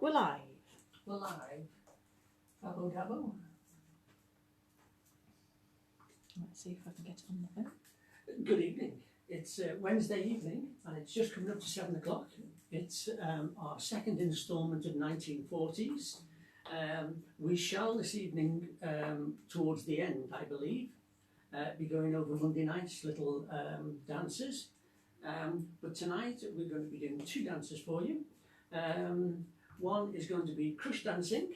We're live. We're live. Gabo Gabo. Let's see if I can get it on the phone. Good evening. It's Wednesday evening and it's just coming up to 7 o'clock. It's our second instalment of 1940s. We shall this evening, towards the end, I believe, be going over Monday night's little dances. But tonight we're going to be doing two dances for you. One is going to be crush dancing.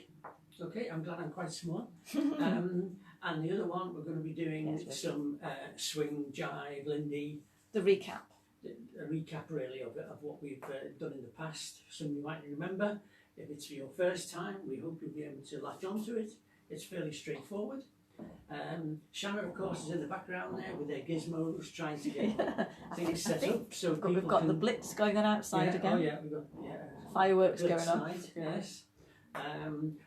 Okay, I'm glad I'm quite small. And the other one we're going to be doing some swing, jive, Lindy. The recap. A recap really of what we've done in the past. Some you might remember. If it's for your first time, we hope you'll be able to latch onto it. It's fairly straightforward. Shanna, of course, is in the background there with their gizmos, trying to get things set up. So we've got the blitz going on outside again. Oh yeah, we've got fireworks going on. Night, yes.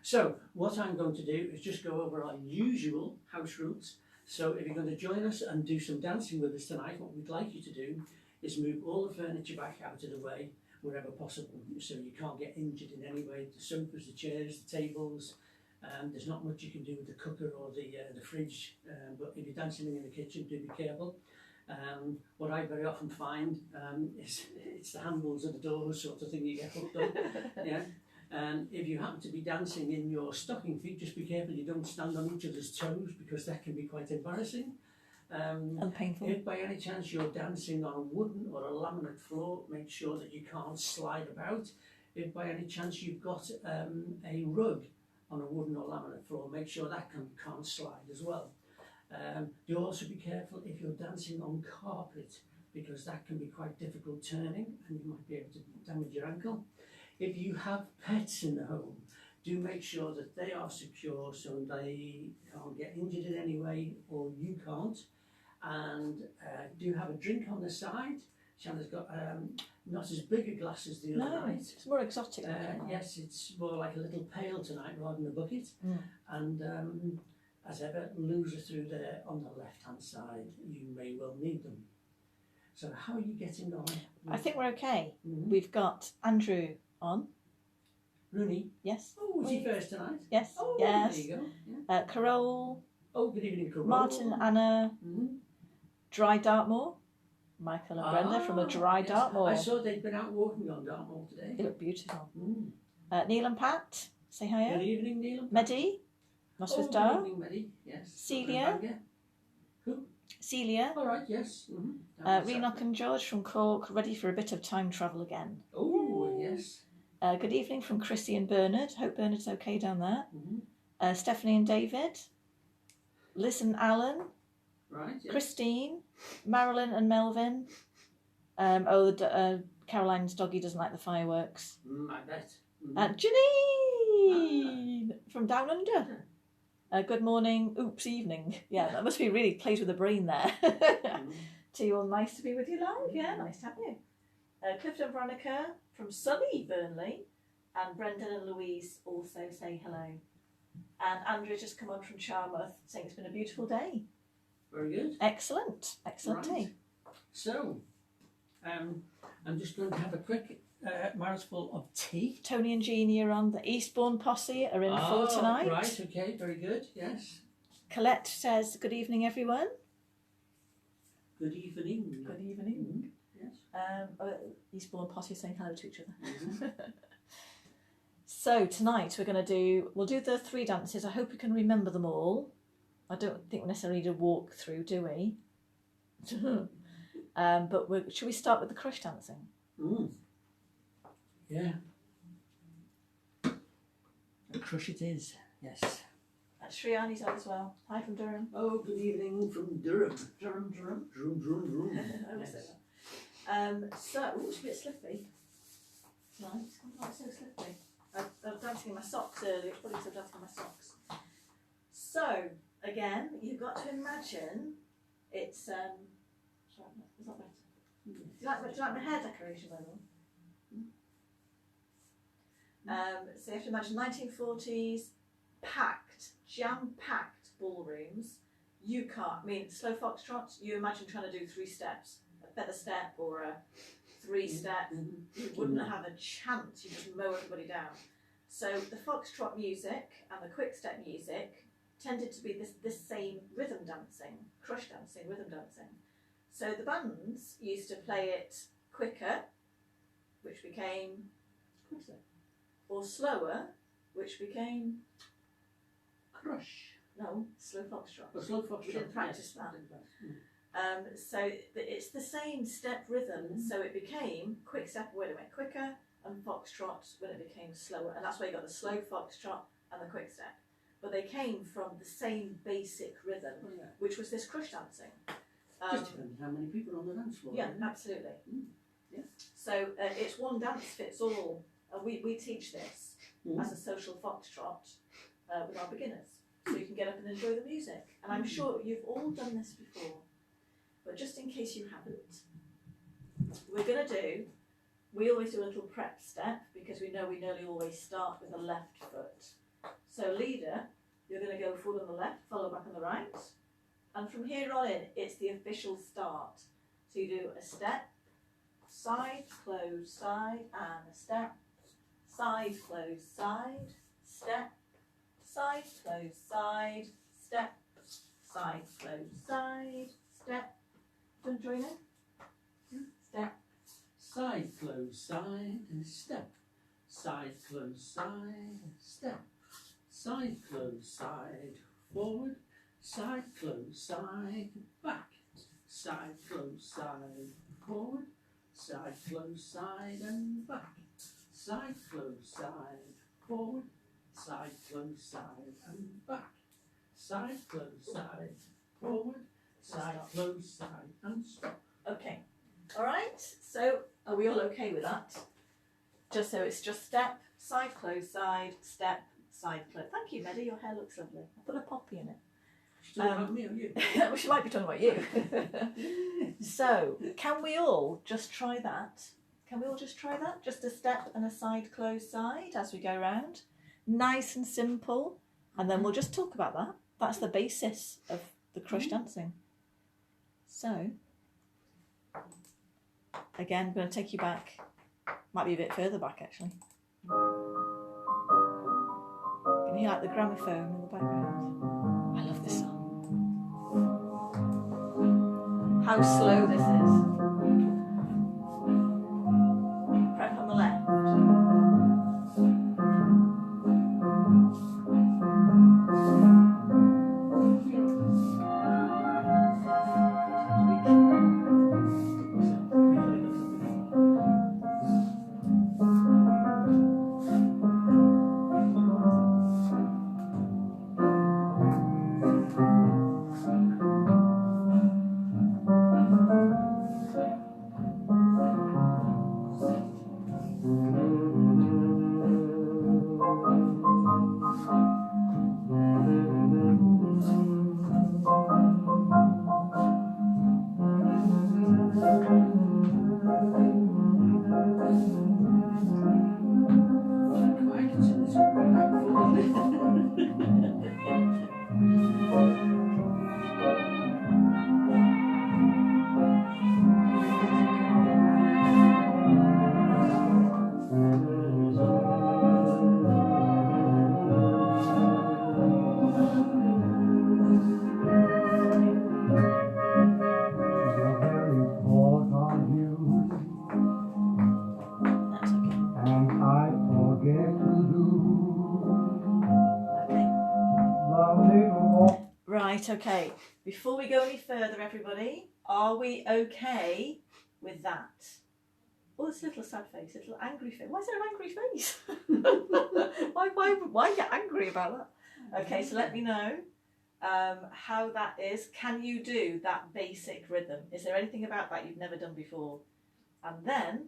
So what I'm going to do is just go over our usual house rules. So if you're going to join us and do some dancing with us tonight, what we'd like you to do is move all the furniture back out of the way wherever possible, so you can't get injured in any way. The sofas, the chairs, the tables. There's not much you can do with the cooker or the fridge, but if you're dancing in the kitchen, do be careful. What I very often find is it's the handles of the doors sort of thing you get hooked up. Yeah. If you happen to be dancing in your stocking feet, just be careful you don't stand on each other's toes, because that can be quite embarrassing. And painful. If by any chance you're dancing on a wooden or a laminate floor, make sure that you can't slide about. If by any chance you've got a rug on a wooden or laminate floor, make sure that can't slide as well. Do also be careful if you're dancing on carpet, because that can be quite difficult turning and you might be able to damage your ankle. If you have pets in the home, do make sure that they are secure so they can't get injured in any way, or you can't. And do have a drink on the side. Shanna's got not as big a glass as the other night. It's more exotic. Yes, it's more like a little pail tonight rather than a bucket. And as ever, losers through there on the left-hand side. You may well need them. So how are you getting on? I think we're okay. We've got Andrew on. Rooney? Yes. Oh, was he first tonight? Yes. Oh, yes. There you go. Yeah. Carole. Oh, good evening, Carole. Martin, Anna. Dry Dartmoor. Michael and Brenda from a Dry Dartmoor. I saw they'd been out walking on Dartmoor today. They look beautiful. Neil and Pat. Say hi. Good evening, Neil. Medi. Mosford Dar. Good evening, Medi. Yes. Celia. Who? Celia. All right, yes. Renock and George from Cork, ready for a bit of time travel again. Oh, yes. Good evening from Chrissy and Bernard. Hope Bernard's okay down there. Stephanie and David. Liz and Alan. Right. Yes. Christine. Marilyn and Melvin. Caroline's doggy doesn't like the fireworks. I bet. Janine from Down Under. Good morning, oops, evening. Yeah, that must be really plays with the brain there. To you all, nice to be with you live. Yeah, nice to have you. Clifton and Veronica from sunny Burnley, and Brendan and Louise also say hello. And Andrew just come on from Charmouth saying it's been a beautiful day. Very good. Excellent day. So, I'm just going to have a quick mouthful of tea. Tony and Jeannie are on. The Eastbourne posse are in full tonight. Right, okay, very good, yes. Colette says, good evening, everyone. Good evening. Good evening. Yes. Eastbourne posse saying hello to each other. So tonight we'll do the three dances. I hope you can remember them all. I don't think we necessarily need a walk through, do we? But should we start with the crush dancing? Yeah. A crush it is, yes. Shriyani's on as well. Hi from Durham. Oh, good evening from Durham. Durham. Durham. Yes. So, it's a bit slippery tonight. It's so slippery. I was dancing in my socks earlier. It's probably still dancing in my socks. So, again, you've got to imagine it's sorry, it's not better. Do you like my hair decoration, by the way? So you have to imagine 1940s jam-packed ballrooms. You can't, slow foxtrot, you imagine trying to do 3 steps, a feather step or a 3-step, you wouldn't have a chance, you just mow everybody down. So the foxtrot music and the quick step music tended to be this same rhythm dancing, crush dancing, rhythm dancing. So the bands used to play it quicker, which became Quickstep. or slower, which became Crush. slow foxtrot. A slow foxtrot. We didn't practice yes. that. So it's the same step rhythm, so it became quick step when it went quicker, and foxtrot when it became slower, and that's where you got the slow foxtrot and the quick step. But they came from the same basic rhythm, which was this crush dancing. Just depending how many people are on the dance floor. Yeah, absolutely. Yeah. So it's one dance fits all. We teach this as a social foxtrot with our beginners, so you can get up and enjoy the music. And I'm sure you've all done this before, but just in case you haven't, we always do a little prep step because we know we nearly always start with the left foot. So leader, you're going to go forward on the left, follow back on the right, and from here on in, it's the official start. So you do a step, side, close, side, and a step, side, close, side, step, side, close, side, step, side, close, side, step. Do you want to join in? Step. Side, close, side, and step. Side, close, side, step. Side, close, side, forward. Side, close, side, back. Side, close, side, forward. Side, close, side, and back. Side, close, side, forward. Side, close, side, and back. Side, close, side, forward. Side, close, side, and stop. Okay. All right. So are we all okay with that? Just so it's just step, side, close, side, step, side, close. Thank you, Medi. Your hair looks lovely. I put a poppy in it. She's talking about me or you? Well, she might be talking about you. So, can we all just try that? Can we all just try that? Just a step and a side, close, side as we go round. Nice and simple. And then we'll just talk about that. That's the basis of the crush dancing. So, again, I'm going to take you back. Might be a bit further back, actually. Can you hear like the gramophone in the background? I love this song. How slow this is. Prep on the left. I can see this back That's okay. And I forget to do Okay. the little Right, okay. Before we go any further, everybody, are we okay with that? Oh, it's a little sad face, a little angry face. Why is there an angry face? why are you angry about that? Okay, so let me know how that is. Can you do that basic rhythm? Is there anything about that you've never done before? And then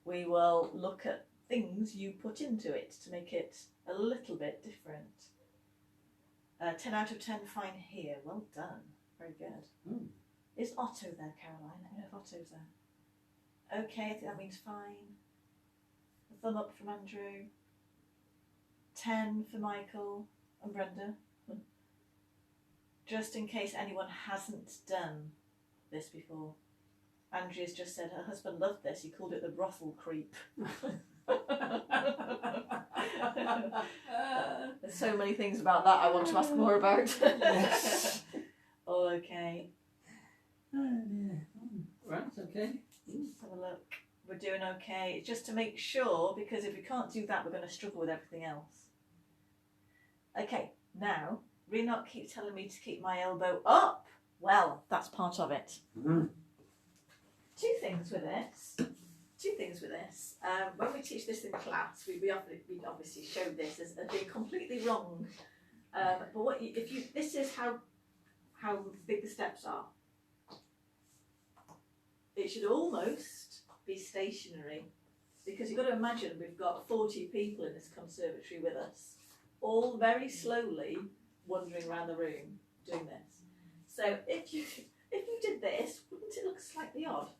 we will look at things you put into it to make it a little bit different. 10 out of 10, fine here. Well done. Very good. Is Otto there, Caroline? Let me know if Otto's there. Okay, I think that means fine. A thumb up from Andrew. 10 for Michael and Brenda. Just in case anyone hasn't done this before. Andrea's just said her husband loved this. He called it the brothel creep. There's so many things about that I want to ask more about. Yes. Okay. Right, okay. Let's have a look. We're doing okay. Just to make sure, because if we can't do that, we're going to struggle with everything else. Okay, now, Renat keeps telling me to keep my elbow up. Well, that's part of it. Mm-hmm. Two things with this. When we teach this in class, we obviously show this as being completely wrong. But this is how big the steps are. It should almost be stationary, because you've got to imagine we've got 40 people in this conservatory with us, all very slowly wandering around the room doing this. So if you did this, wouldn't it look slightly odd?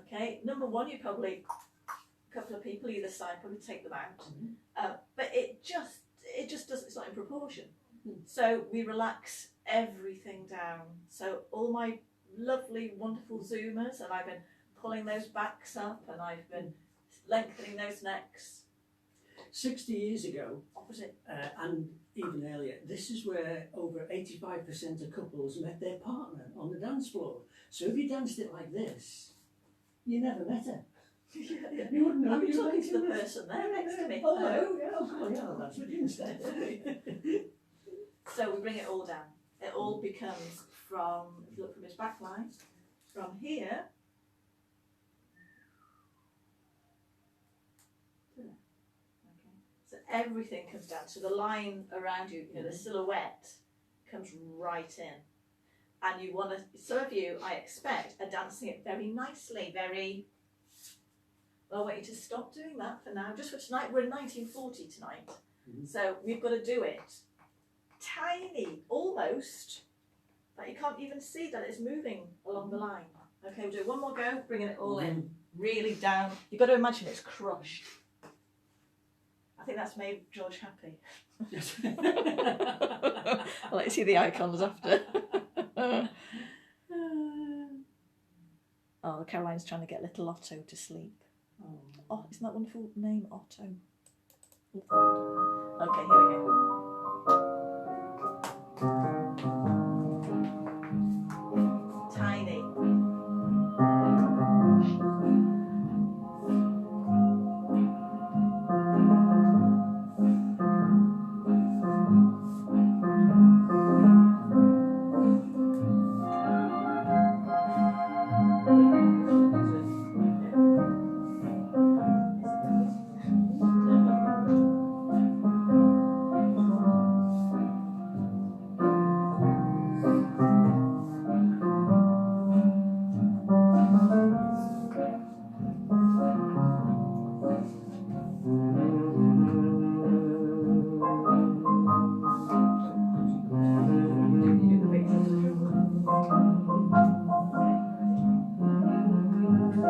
Okay, number one, you probably, a couple of people either side, probably take them out. But it just doesn't, it's not in proportion. So we relax everything down. So all my lovely, wonderful Zoomers, and I've been pulling those backs up, and I've been lengthening those necks. 60 years ago, Opposite. and even earlier, this is where over 85% of couples met their partner on the dance floor. So if you danced it like this, you never met her. Yeah. You wouldn't know. I'm you talking were to the person there next to me. Hello, yeah, oh, yeah, I'll dance with you instead. So we bring it all down. It all becomes from, if you look from his back line, from here to there. Okay. So everything comes down. So the line around you, the silhouette comes right in. And you want to, some of you, I expect, are dancing it very nicely, well, I want you to stop doing that for now. Just for tonight, we're in 1940 tonight. So we've got to do it tiny, almost, but you can't even see that it's moving along the line. Okay, we'll do one more go, bringing it all in, really down. You've got to imagine it's crushed. I think that's made George happy. I'll let you see the icons after. Oh, Caroline's trying to get little Otto to sleep. Oh, isn't that wonderful name, Otto? Okay, here we go. Tiny.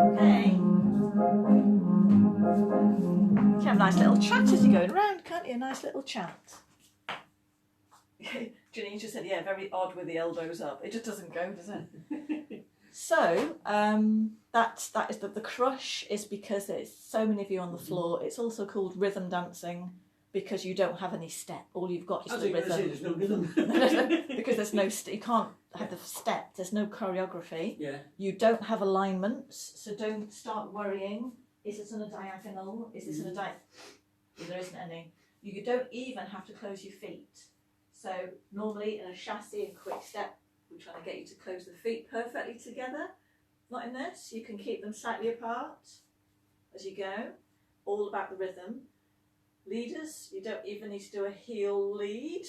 Okay. You can have a nice little chat as you're going around, can't you? A nice little chat. Janine just said, yeah, very odd with the elbows up. It just doesn't go, does it? So, that is the crush is because there's so many of you on the floor. It's also called rhythm dancing because you don't have any step. All you've got is the rhythm. There's no rhythm. Because there's no you can't have the step. There's no choreography. Yeah. You don't have alignments, so don't start worrying. Is this on a diagonal? Is this on a There isn't any. You don't even have to close your feet. So normally in a chassé and quick step, we're trying to get you to close the feet perfectly together. Not in this. You can keep them slightly apart as you go. All about the rhythm. Leaders, you don't even need to do a heel lead.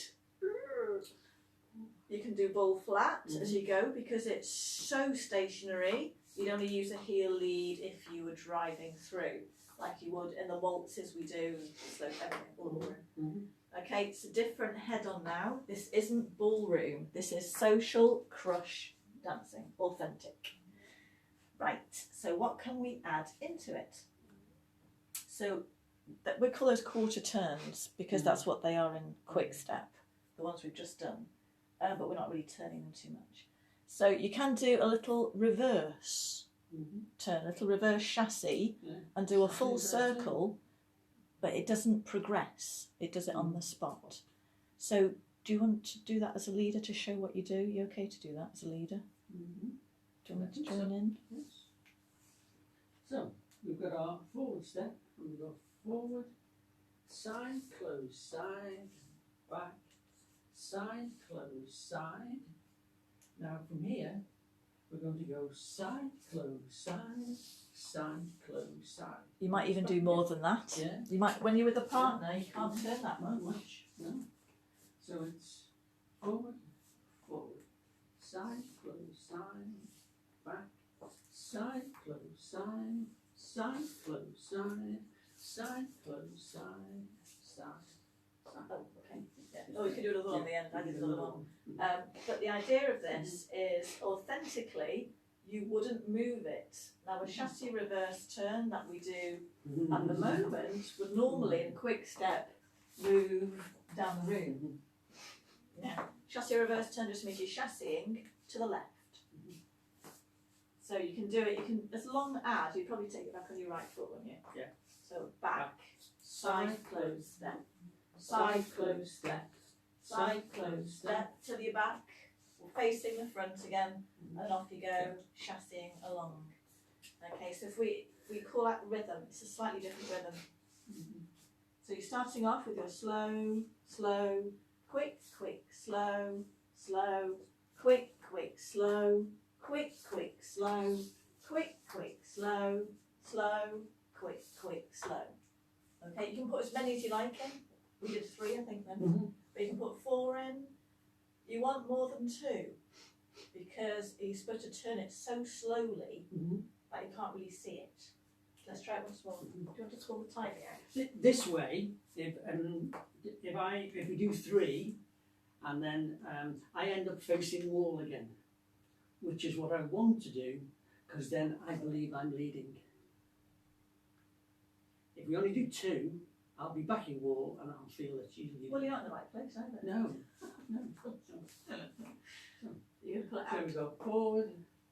You can do ball flat as you go because it's so stationary. You'd only use a heel lead if you were driving through, like you would in the waltzes we do, so everything, all the room. Okay, it's a different head on now. This isn't ballroom. This is social crush dancing, authentic. Right, so what can we add into it? So we call those quarter turns because that's what they are in quick step, the ones we've just done, but we're not really turning them too much. So you can do a little reverse turn, a little reverse chassis, Yeah. and do a full Reverse, circle, but it doesn't progress. It does it on the spot. So do you want to do that as a leader to show what you do? You okay to do that as a leader? Mm-hmm. Do you want me to I think join so. in? Yes. So we've got our forward step, and we go forward, side, close, side, back, side, close, side. Now from here, we're going to go side, close, side, side, close, side. You might even do more than that. Yeah. You might, when you're with a partner, you can't turn that Not much. much, no. So it's forward, forward, side, close, side, back, side, close, side, side, close, side, side, close, side, side. Oh, okay. Yeah. Oh, you can do another one on the end. I did another one. But the idea of this is authentically, you wouldn't move it. Now, a chassis reverse turn that we do at the moment would normally, in a quick step, move down the room. Yeah. Chassis reverse turn just means you're chassising to the left. So you can do it, you can, as long as, you'd probably take it back on your right foot, wouldn't you? Yeah. So back, side, close, step, side, close, step, side, close, step, till you're back, facing the front again, and off you go, chassising along. Okay, so if we call that rhythm, it's a slightly different rhythm. So you're starting off with your slow, slow, quick, quick, slow, slow, quick, quick, slow, quick, quick, slow, quick, quick, slow, slow, quick, quick, slow. Okay, you can put as many as you like in. We did 3, I think, then. But you can put 4 in. You want more than 2 because you're supposed to turn it so slowly that you can't really see it. Let's try it once more. Do you want to pull the timer out? This way, if we do 3, and then I end up facing wall again, which is what I want to do, because then I believe I'm leading. If we only do 2, I'll be backing wall and I'll feel that she's leading. Well, you're not in the right place, either. No. You're going to pull it So out. we go forward,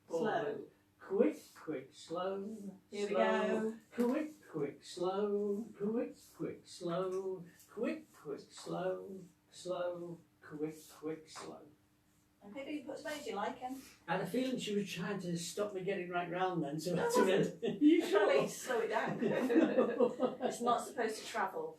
forward, quick, quick, slow. Here we slow, go. Quick, quick, slow, quick, quick, slow, quick, quick, slow, slow, quick, quick, slow. Okay, but you put as many as you like in. I had a feeling she was trying to stop me getting right round then, so No, that's I it. You I'm trying sure? to slow it down. It's not supposed to travel.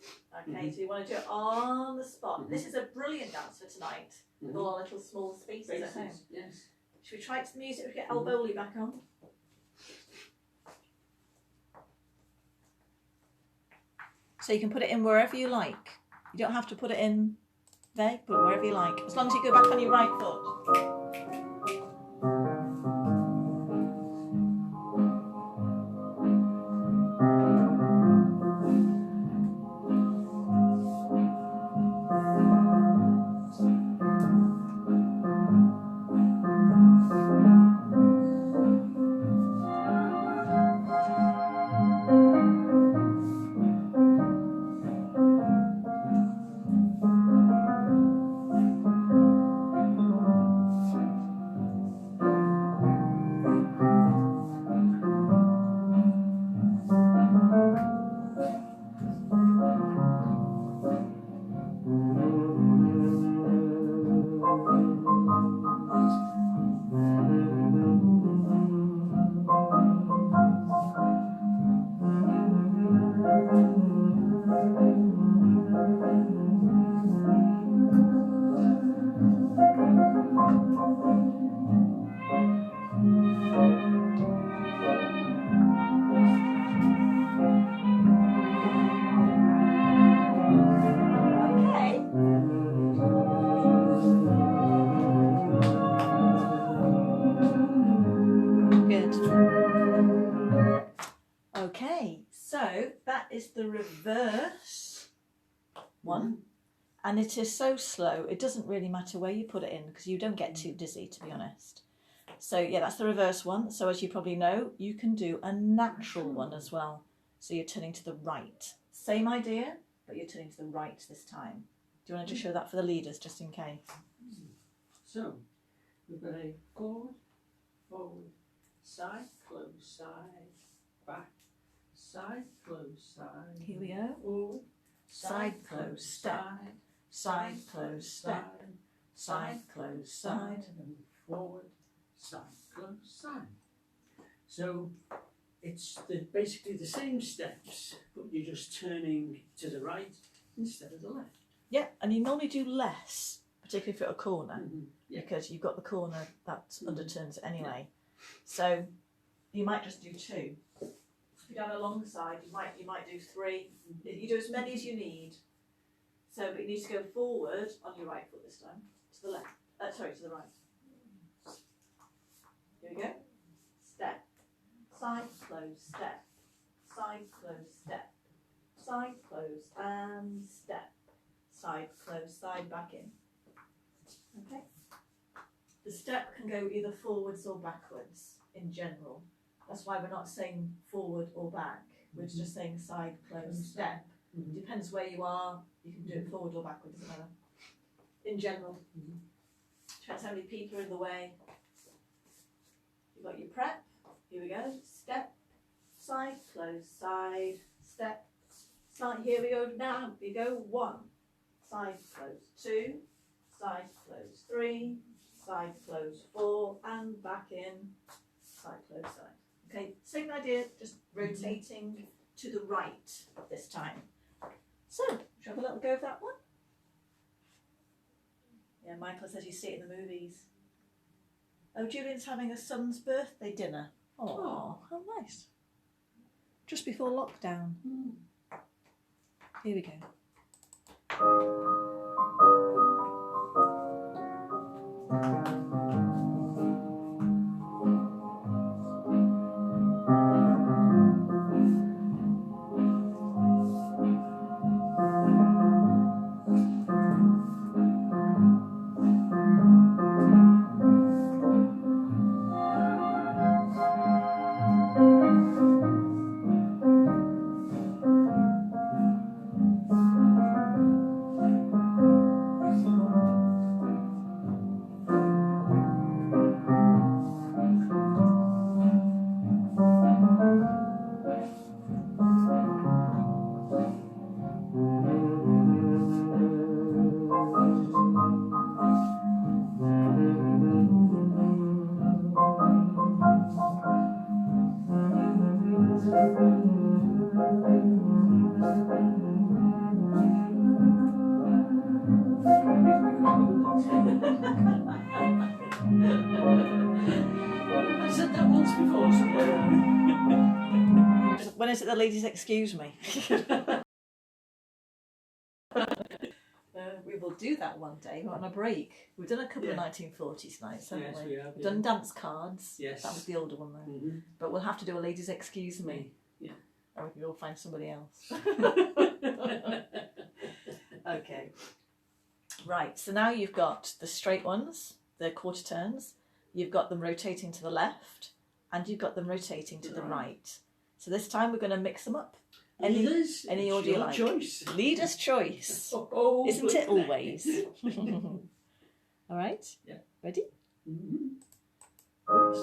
Okay, so you want to do it on the spot. This is a brilliant dance for tonight with all our little small spaces at home. Faces, yes. Should we try it to the music? We get El Bowley back on. So you can put it in wherever you like. You don't have to put it in there, put it wherever you like. As long as you go back on your right foot. Okay. Good. Okay, so that is the reverse one, and it is so slow it doesn't really matter where you put it in because you don't get too dizzy, to be honest. So yeah, that's the reverse one. So as you probably know, you can do a natural one as well. So you're turning to the right. Same idea, but you're turning to the right this time. Do you want to just show that for the leaders, just in case? So, we've got a forward, forward, side, close, side, back, side, close, side. Here we go. Forward, Side, close, step. Side, close, step. Side, close, side. and forward, side, close, side. So it's basically the same steps, but you're just turning to the right instead of the left. Yeah, and you normally do less, particularly for a corner, Yeah. because you've got the corner that underturns it anyway. So you might just do 2. If you're down a long side, you might do 3. You do as many as you need. So, but you need to go forward on your right foot this time, to the left. Sorry, to the right. Here we go. Step, side, close, step, side, close, step, side, close, and step, side, close, side, back in. Okay. The step can go either forwards or backwards in general. That's why we're not saying forward or back. We're just saying side, close, step. Depends where you are. You can do it forward or backward, doesn't matter. In general. Depends how many people are in the way. You've got your prep. Here we go. Step, side, close, side, step, side. Here we go now. We go 1, side, close, 2, side, close, 3, side, close, 4, and back in, side, close, side. Okay, same idea, just rotating to the right this time. So, shall we have a little go of that one? Yeah, Michael says you see it in the movies. Oh, Julian's having a son's birthday dinner. Oh, how nice. Just before lockdown. Here we go. I said that once before somewhere. When is it the ladies excuse me? We will do that one day. We're on a break. We've done a couple of 1940s nights, haven't Yes, we? we have. We've done dance cards. Yes. That was the older one though. But we'll have to do a ladies excuse me. Yeah. Or we can go find somebody else. Okay. Right, so now you've got the straight ones, the quarter turns, you've got them rotating to the left, and you've got them rotating to the right. So this time we're going to mix them up. Any order you like. Choice. Leader's choice. Oh, Isn't it always? All right? Yeah. Ready? I'll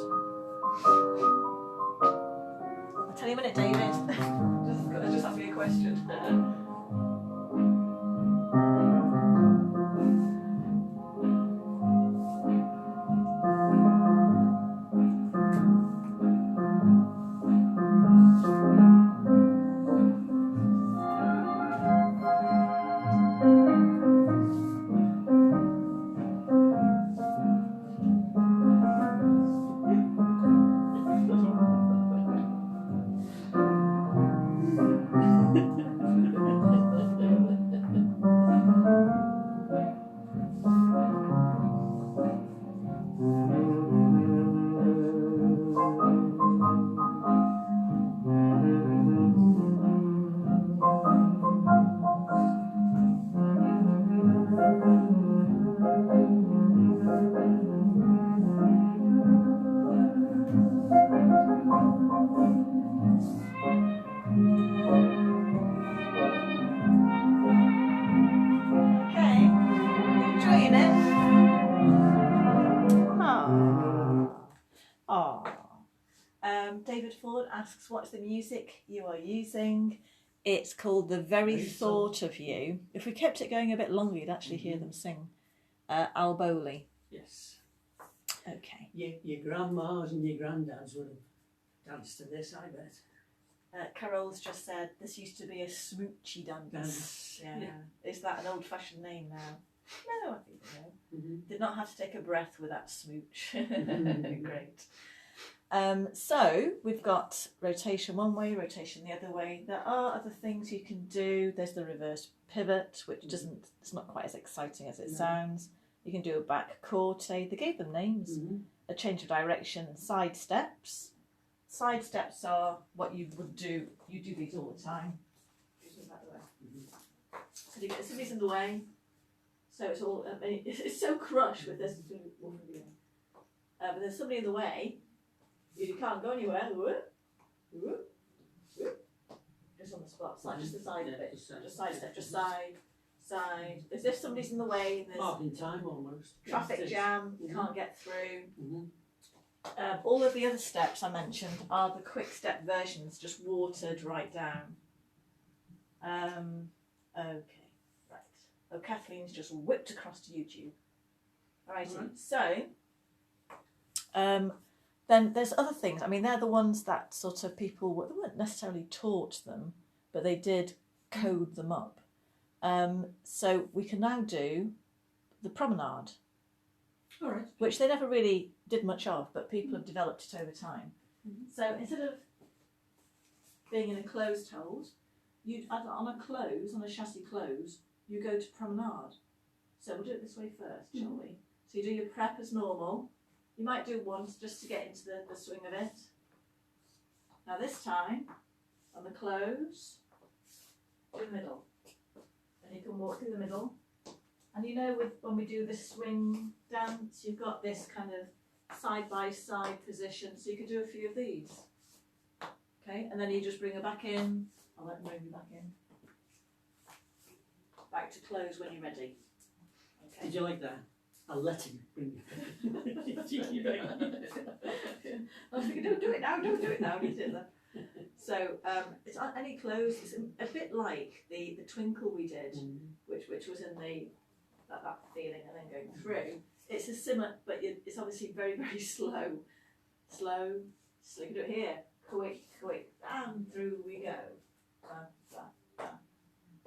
tell you in a minute, David. just ask me a question. David Ford asks, what's the music you are using? It's called The Very Thought of You. If we kept it going a bit longer, you'd actually hear them sing. Alboli. Yes. Okay. Your grandmas and your granddads would have danced to this, I bet. Carol's just said this used to be a smoochy dance. Yeah. Is that an old-fashioned name now? No, I think no. Mm-hmm. Did not have to take a breath with that smooch. Great. So we've got rotation one way, rotation the other way. There are other things you can do. There's the reverse pivot, which it's not quite as exciting as it sounds. You can do a back quartet. They gave them names. A change of direction, side steps. Side steps are what you would do. You do these all the time. So you get somebody's in the way. So it's all. I mean, it's so crushed with this. But there's somebody in the way. You can't go anywhere. Just on the spot. Side, just the side of it. Just side step. Just side. As if somebody's in the way. There's Marking time almost. traffic jam. You can't get through. All of the other steps I mentioned are the quick step versions, just watered right down. Okay, right. Oh, Kathleen's just whipped across to YouTube. Alrighty, so then there's other things. I mean, they're the ones that sort of people they weren't necessarily taught them, but they did code them up. So we can now do the promenade. All right. Which they never really did much of, but people have developed it over time. So instead of being in a closed hold, on a chassis close, you go to promenade. So we'll do it this way first, shall we? So you do your prep as normal. You might do once just to get into the swing of it. Now this time, on the close, do the middle. And you can walk through the middle. And you know, when we do this swing dance, you've got this kind of side-by-side position, so you could do a few of these. Okay, and then you just bring her back in. I'll let her bring you back in. Back to close when you're ready. Okay. Did you like that? I'll let him bring you. I was thinking, don't do it now, don't do it now. And he did that. So it's on any close. It's a bit like the twinkle we did, which was in that feeling and then going through. It's a similar, but it's obviously very, very slow. Slow. So you can do it here. Quick, and through we go.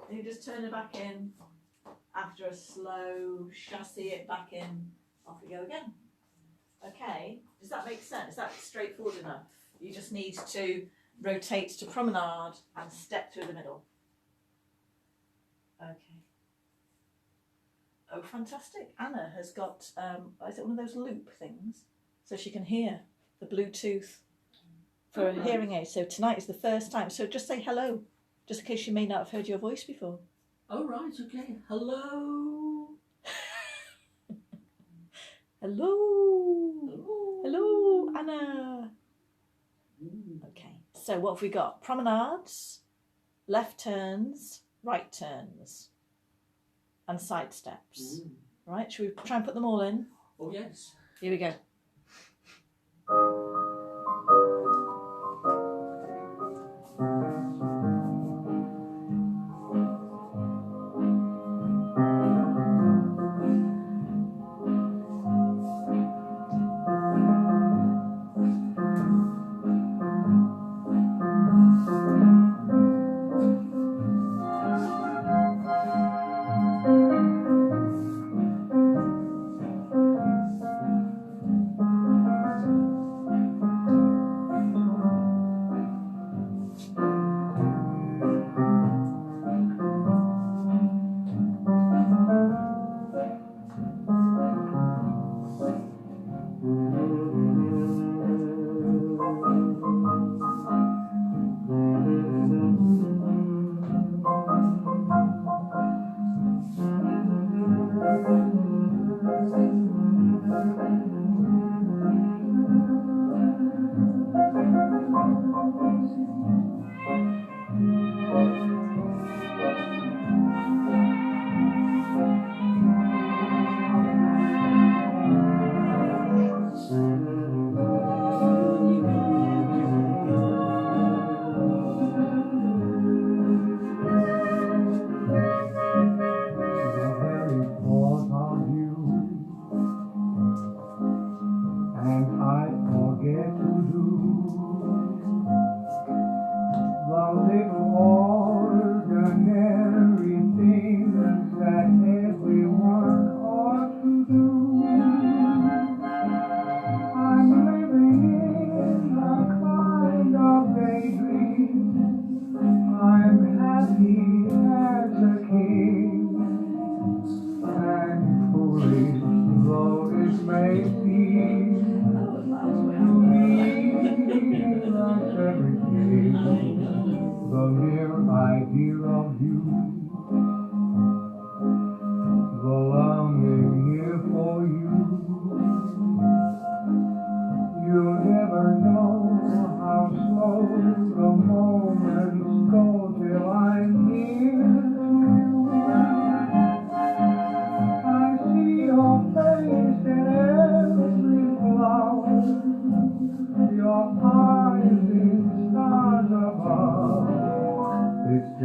And you just turn it back in after a slow chassis it back in. Off we go again. Okay. Does that make sense? Is that straightforward enough? You just need to rotate to promenade and step through the middle. Okay. Oh, fantastic. Anna has got, is it one of those loop things? So she can hear the Bluetooth for a hearing aid. So tonight is the first time. So just say hello, just in case you may not have heard your voice before. Oh, right, okay. Hello. Hello, Anna. Okay, so what have we got? Promenades, left turns, right turns. And side steps. Right, should we try and put them all in? Oh, yes. Here we go.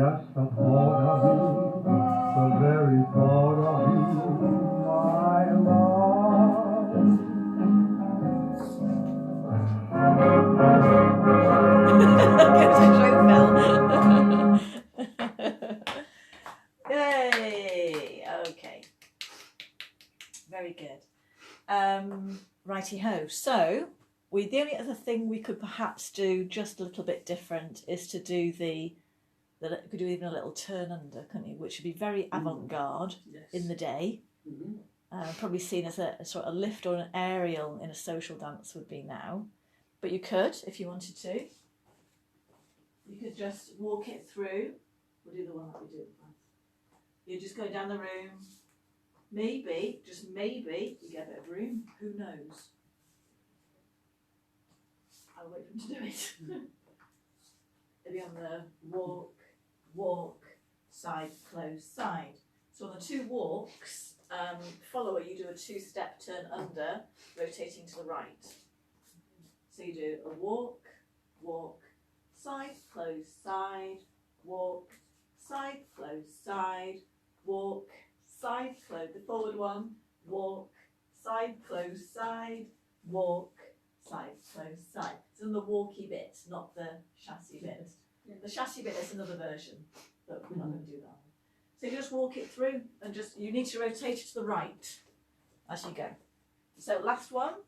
just the thought of you, the very thought of you, my love. Yay! Okay. Very good. Righty ho. So the only other thing we could perhaps do just a little bit different is to do we could do even a little turn under, couldn't you? Which would be very avant-garde Yes. in the day. Mhm. Probably seen as a sort of lift or an aerial in a social dance would be now. But you could, if you wanted to. You could just walk it through. We'll do the one that we did once. You just go down the room. Maybe, just maybe, you get a bit of room. Who knows? I'll wait for him to do it. It'll be on the walk, side, close, side. So on the two walks, follow it, you do a two-step turn under, rotating to the right. So you do a walk, side, close, side, walk, side, close, side, walk, side, close, the forward one, walk, side, close, side, walk, side, close, side. It's on the walky bit, not the chassis bit. The chassis bit is another version, but we're not going to do that one. So you just walk it through and you need to rotate it to the right as you go. So last one.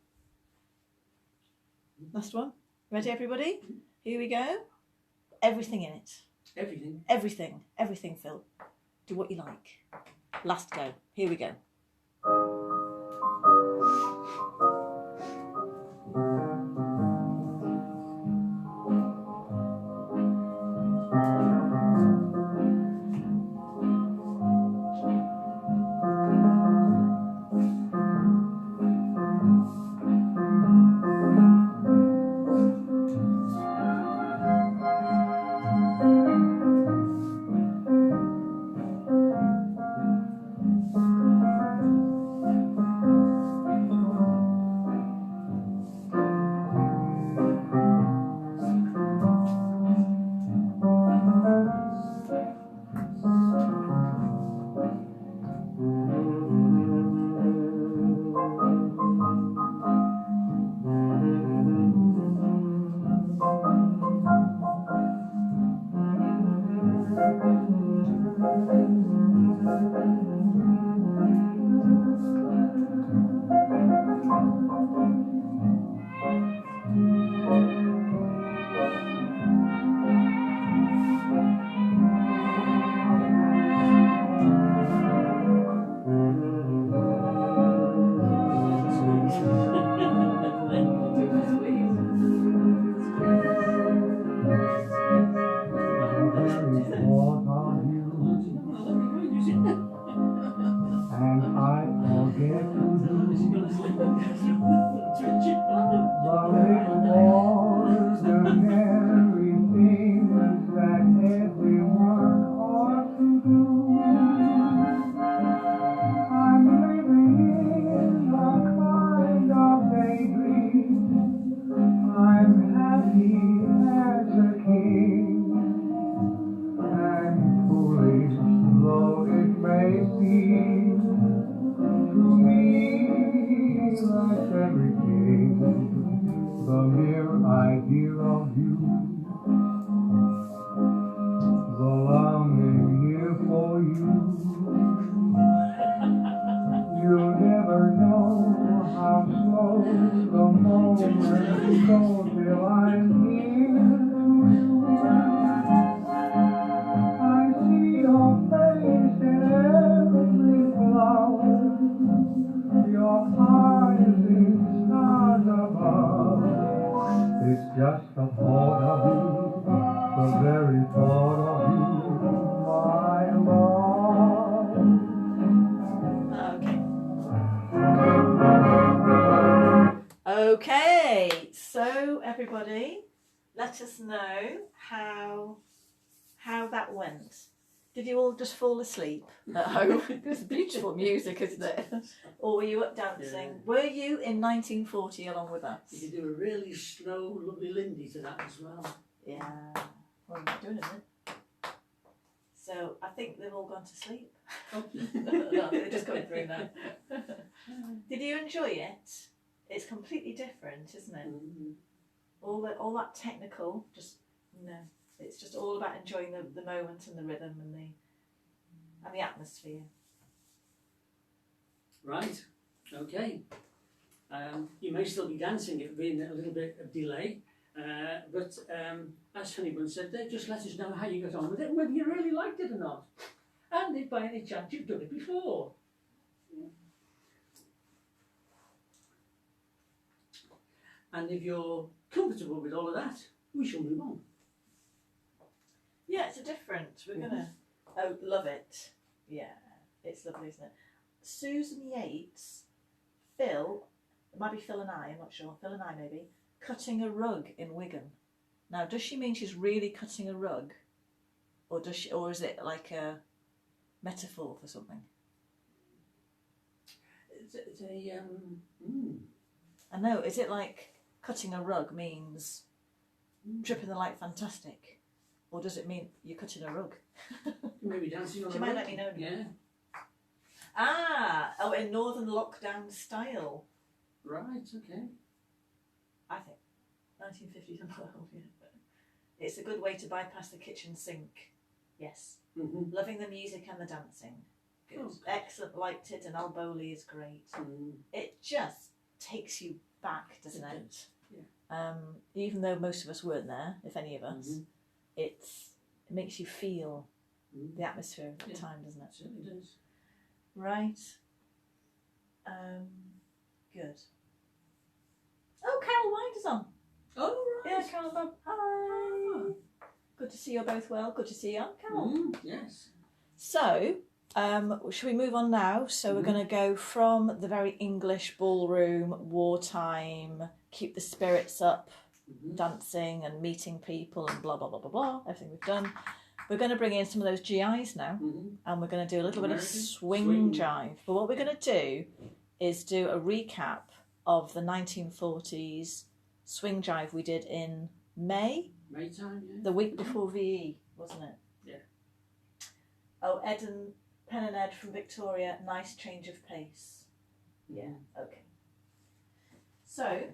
Last one. Ready, everybody? Here we go. Everything in it. Everything. Everything, Phil. Do what you like. Last go. Here we go. Okay, so everybody, let us know how that went. Did you all just fall asleep at home? It's beautiful music, isn't it? Or were you up dancing? Yeah. Were you in 1940 along with us? You could do a really slow, lovely Lindy to that as well. Yeah. Well, you're not doing it, So I think they've all gone to sleep. Oh. No, I think they're just coming through now. Did you enjoy it? It's completely different, isn't it? Mhm. All that technical, just no. It's just all about enjoying the moment and the rhythm and the atmosphere. Right, okay. You may still be dancing, it being a little bit of delay, but as Honeybun said there, just let us know how you got on with it and whether you really liked it or not. And if by any chance you've done it before. And if you're comfortable with all of that, we shall move on. Yeah, it's a different. We're gonna love it. Yeah, it's lovely, isn't it? Susan Yates, Phil, it might be Phil and I, I'm not sure. Phil and I maybe cutting a rug in Wigan. Now, does she mean she's really cutting a rug, or is it like a metaphor for something? It's a I know. Is it like cutting a rug means tripping the light fantastic, or does it mean you're cutting a rug? maybe dancing on She a might rug. let me know. Yeah, In Northern Lockdown style. right, okay. I think 1950s and well, yeah. It's a good way to bypass the kitchen sink. Yes. Mm-hmm. Loving the music and the dancing. Good. Oh. Excellent. Liked it, and Alboli is great. It just takes you back, doesn't It it? does, yeah. Even though most of us weren't there, if any of us, Mhm. it makes you feel Mm. the atmosphere at the Yeah. time, doesn't it? Certainly does. Right. Good. Oh, Carol White is on. Oh, right. Yeah, Carol Bob. Hi. Good to see you're both well. Good to see you, Carol. Yes. So, shall we move on now? So we're Mhm. going to go from the very English ballroom, wartime, keep the spirits up, Mhm. dancing and meeting people and blah, blah, blah, blah, blah, everything we've done. We're going to bring in some of those GIs now, Mhm. and we're going to do a little bit of American swing swing. jive. But what we're going to do is do a recap of the 1940s swing jive we did in May, Maytime, yeah. the week before VE, wasn't it? Yeah. Oh, Pen and Ed from Victoria, nice change of pace. Yeah, okay. So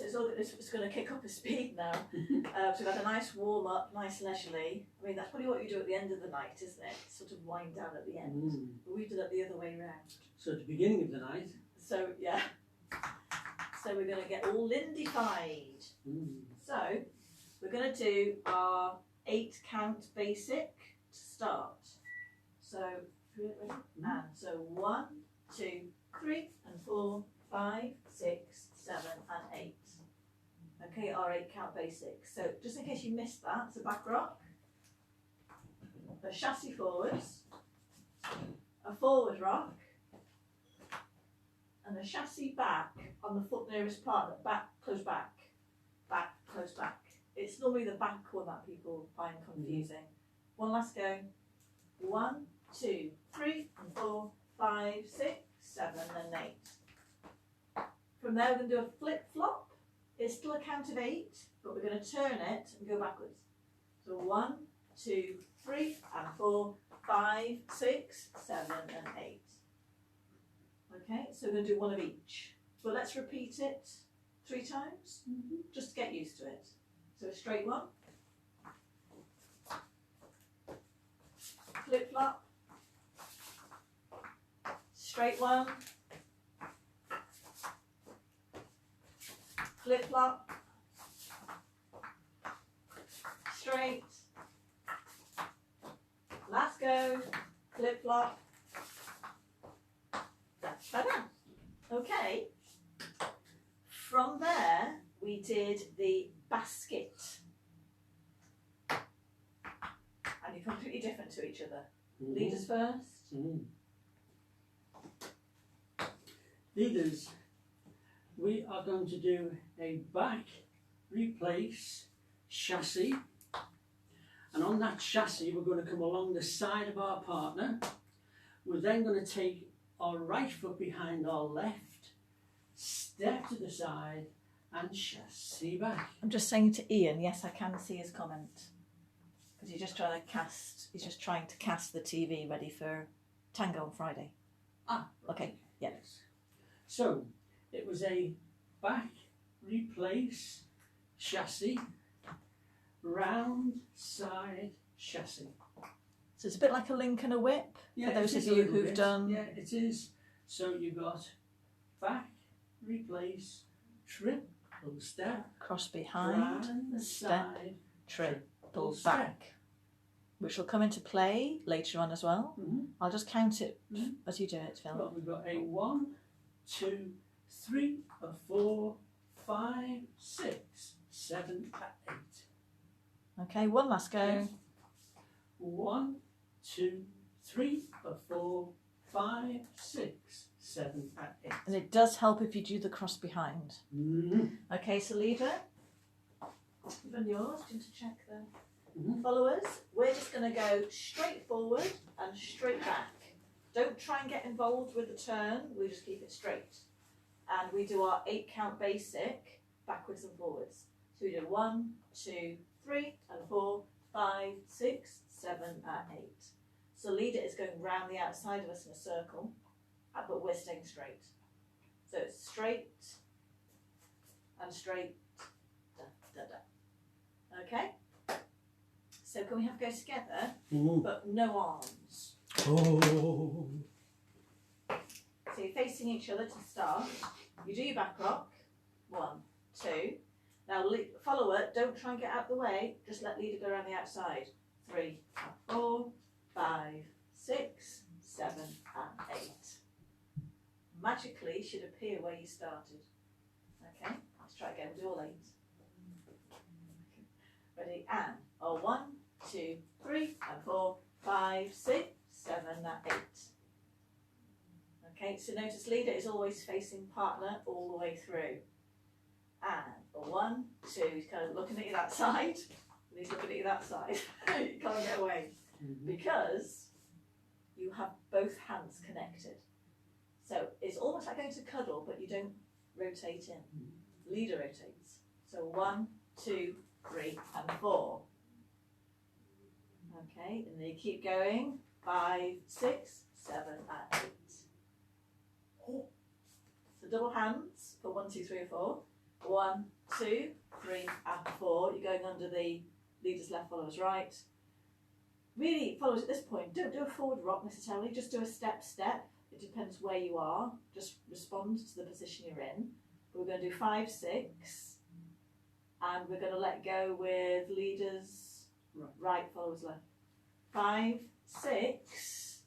it's going to kick up a speed now. So we've had a nice warm up, nice leisurely. I mean, that's probably what you do at the end of the night, isn't it? Sort of wind down at the end. Mm. But we did it the other way around. So at the beginning of the night. So, yeah. So we're going to get all Lindy-fied. Mm. So we're going to do our 8 count basic to start. So, ready? And so 1, 2, 3, and 4, 5, 6, 7, and 8. Okay, our 8 count basic. So just in case you missed that, it's a back rock, a chassis forwards, a forward rock, and a chassis back on the foot nearest partner. Back, close back, back, close back. It's normally the back one that people find confusing. One last go. 1, 2, 3, and 4, 5, 6, 7, and 8. From there, we're going to do a flip flop. It's still a count of 8, but we're going to turn it and go backwards. So 1, 2, 3, and 4, 5, 6, 7, and 8. Okay, so we're going to do one of each. But let's repeat it 3 times, just to get used to it. So a straight one, flip flop, straight one, flip flop, straight, last go, flip flop, that's better. Okay, from there we did the basket, and you're completely different to each other. Leaders first. Mm. Leaders, we are going to do a back replace chassis, and on that chassis we're going to come along the side of our partner. We're then going to take our right foot behind our left, step to the side and chassis back. I'm just saying to Ian, yes, I can see his comment. Because he's just trying to cast the TV ready for Tango on Friday. Ah, right. Okay, yeah. Yes. So it was a back replace chassis, round side chassis. So it's a bit like a link and a whip for those it of is a you little who've bit. done. Yeah, it is. So you got back replace triple step, Cross behind, round step, side, triple step. back, which will come into play later on as well. Mm-hmm. I'll just count it Mhm. as you do it, Phil. Well, we've got a 1, 2, 3, a 4, 5, 6, 7, 8. Okay, one last go. Yes. 1, 2, 3, a 4, 5, 6, 7, 8. And it does help if you do the cross behind. Mm-hmm. Okay, so leader, you've done yours. Do you want to check the Mhm. followers? We're just going to go straight forward and straight back. Don't try and get involved with the turn. We just keep it straight. And we do our 8 count basic backwards and forwards. So we do 1, 2, 3, and 4, 5, 6, 7, and 8. So leader is going round the outside of us in a circle, but we're staying straight. So it's straight and straight, da, da, da. Okay? So can we have go together, Mm-hmm. but no arms? Oh. So you're facing each other to start. You do your back rock. 1, 2. Now follower, don't try and get out the way. Just let leader go around the outside. 3, 4, 5, 6, 7, and 8. Magically should appear where you started. Okay, let's try again. We'll do all 8. Ready? And 1, 2, 3, and 4, 5, 6, 7, and 8. Okay, so notice leader is always facing partner all the way through. And 1, 2, he's kind of looking at you that side, and he's looking at you that side. You can't get away because you have both hands connected. So it's almost like going to cuddle, but you don't rotate in. Leader rotates. So 1, 2, 3, and 4. Okay, and then you keep going. 5, 6, 7, and 8. So double hands for 1, 2, 3, or 4. 1, 2, 3, and 4. You're going under the leader's left, follower's right. Really, followers at this point, don't do a forward rock necessarily, just do a step. It depends where you are. Just respond to the position you're in. We're going to do 5, 6, and we're going to let go with leaders right, followers left. 5, 6.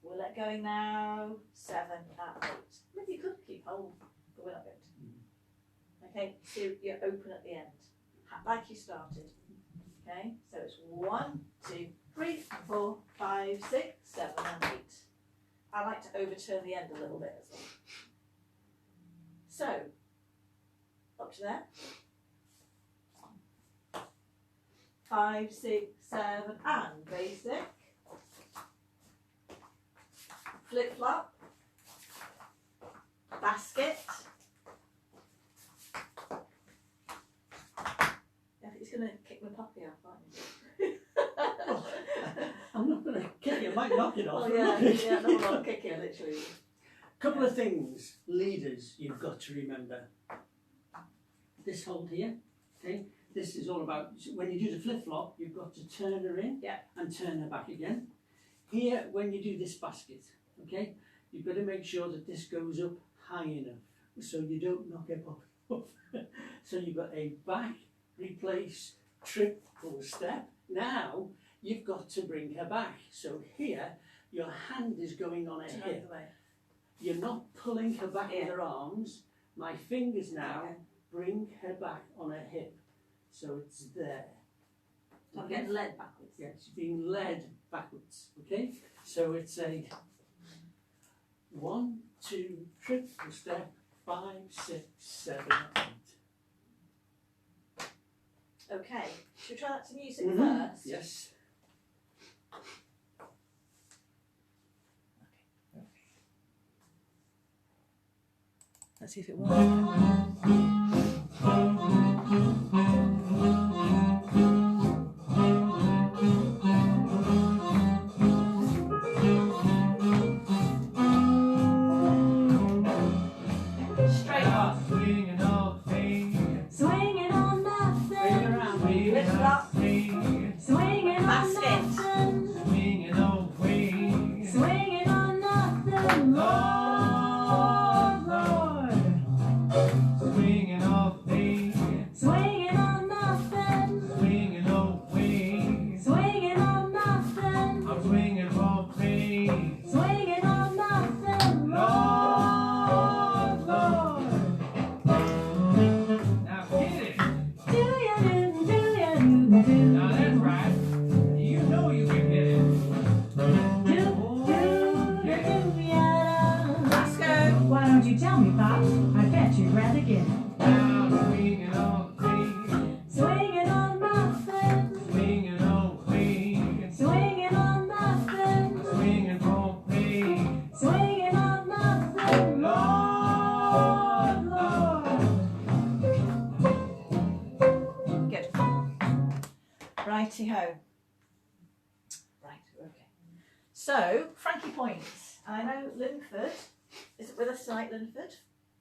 We're let going now. 7 and 8. Maybe you could keep hold, but we're not going to. Okay, so you're open at the end, like you started. Okay, so it's 1, 2, 3, 4, 5, 6, 7, and 8. I like to overturn the end a little bit as well. So, up to there. 5, 6, 7, and basic. Flip flop. Basket. I think he's going to kick my puppy off, aren't you? I'm not going to kick you, I might knock it off. Oh yeah, no, I'll kick you, literally. Couple of things, leaders, you've got to remember. This hold here, okay? This is all about, when you do the flip-flop, you've got to turn her in and turn her back again. Here, when you do this basket, okay, you've got to make sure that this goes up high enough so you don't knock it off. So you've got a back, replace, triple step. Now, you've got to bring her back. So here, your hand is going on her hip. You're not pulling her back with her arms. My fingers now bring her back on her hip. So it's there. So I'm getting led backwards. Yeah, she's being led backwards. Okay? So it's a 1, 2, triple step, 5, 6, 7, 8. Okay, should we try that to music first? Yes. Let's see if it works. up. Swinging on Basket. nothing. Swinging away. Swinging on nothing. Lord, Lord. Swinging away. Swinging on nothing. Swinging away. Swinging on nothing. I'm swinging for free. Swinging on nothing. Lord, Lord. Now get it. Do ya do, do ya do, do. Now that's right. You know you can get it. Let's go. Why don't you tell me, Pop? I bet you'd rather get it. Now swinging away. Swinging on nothing. Swinging away. Swinging on nothing. Swinging for free. Swinging on nothing. Lord, Lord. Good. Righty ho. Right, okay. So, Frankie points. And I know Linford isn't with us tonight, Linford,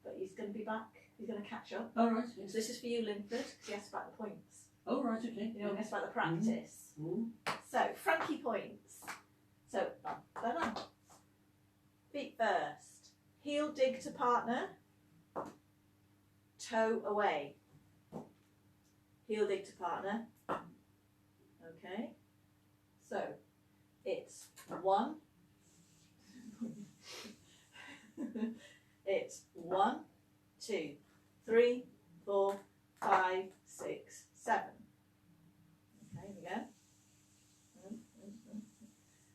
but he's going to be back. He's going to catch up. All right. So this is for you, Linford, because he asked about the points. Oh, right, okay. You know, he asked about the practice. Mm. So, Frankie points. So, feet first. Heel dig to partner. Toe away. Heel dig to partner. Okay. So, it's 1. It's 1, 2, 3, 4, 5, 6, 7. Okay, here we go.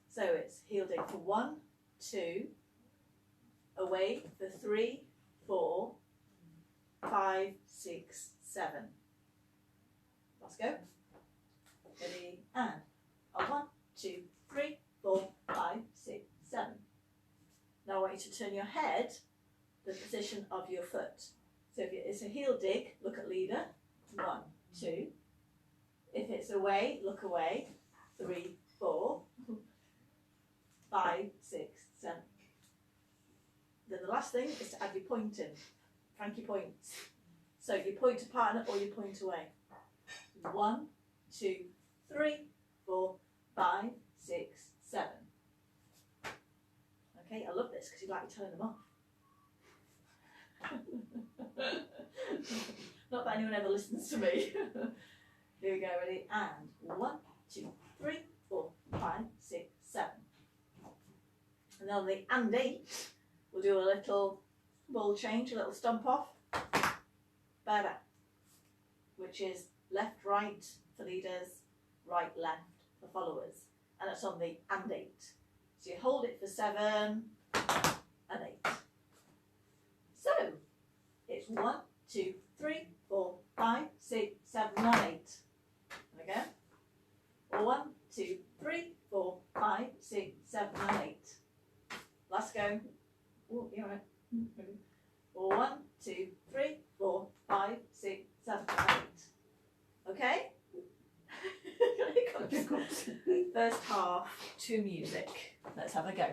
So it's heel dig for 1, 2, away for 3, 4, 5, 6, 7. Let's go. Ready, and 1, 2, 3, 4, 5, 6, 7. Now I want you to turn your head the position of your foot. So if it's a heel dig, look at leader. 1, 2. If it's away, look away. 3, 4, 5, 6, 7. Then the last thing is to add your point in. Frankie points. So you point to partner or you point away. 1, 2, 3, 4, 5, 6, 7. Okay, I love this because you like to turn them off. Not that anyone ever listens to me. Here we go, ready? And 1, 2, 3, 4, 5, 6, 7. And then on the and 8, we'll do a little ball change, a little stomp off. Bada. Which is left, right for leaders, right, left for followers. And it's on the and 8. So you hold it for 7 and 8. So it's 1, 2, 3, 4, 5, 6, 7, and 8. Again. 1, 2, 3, 4, 5, 6, 7, and 8. Last go. Oh, you're right. 1, 2, 3, 4, 5, 6, 7, and 8. Okay? Here comes first half to music. Let's have a go.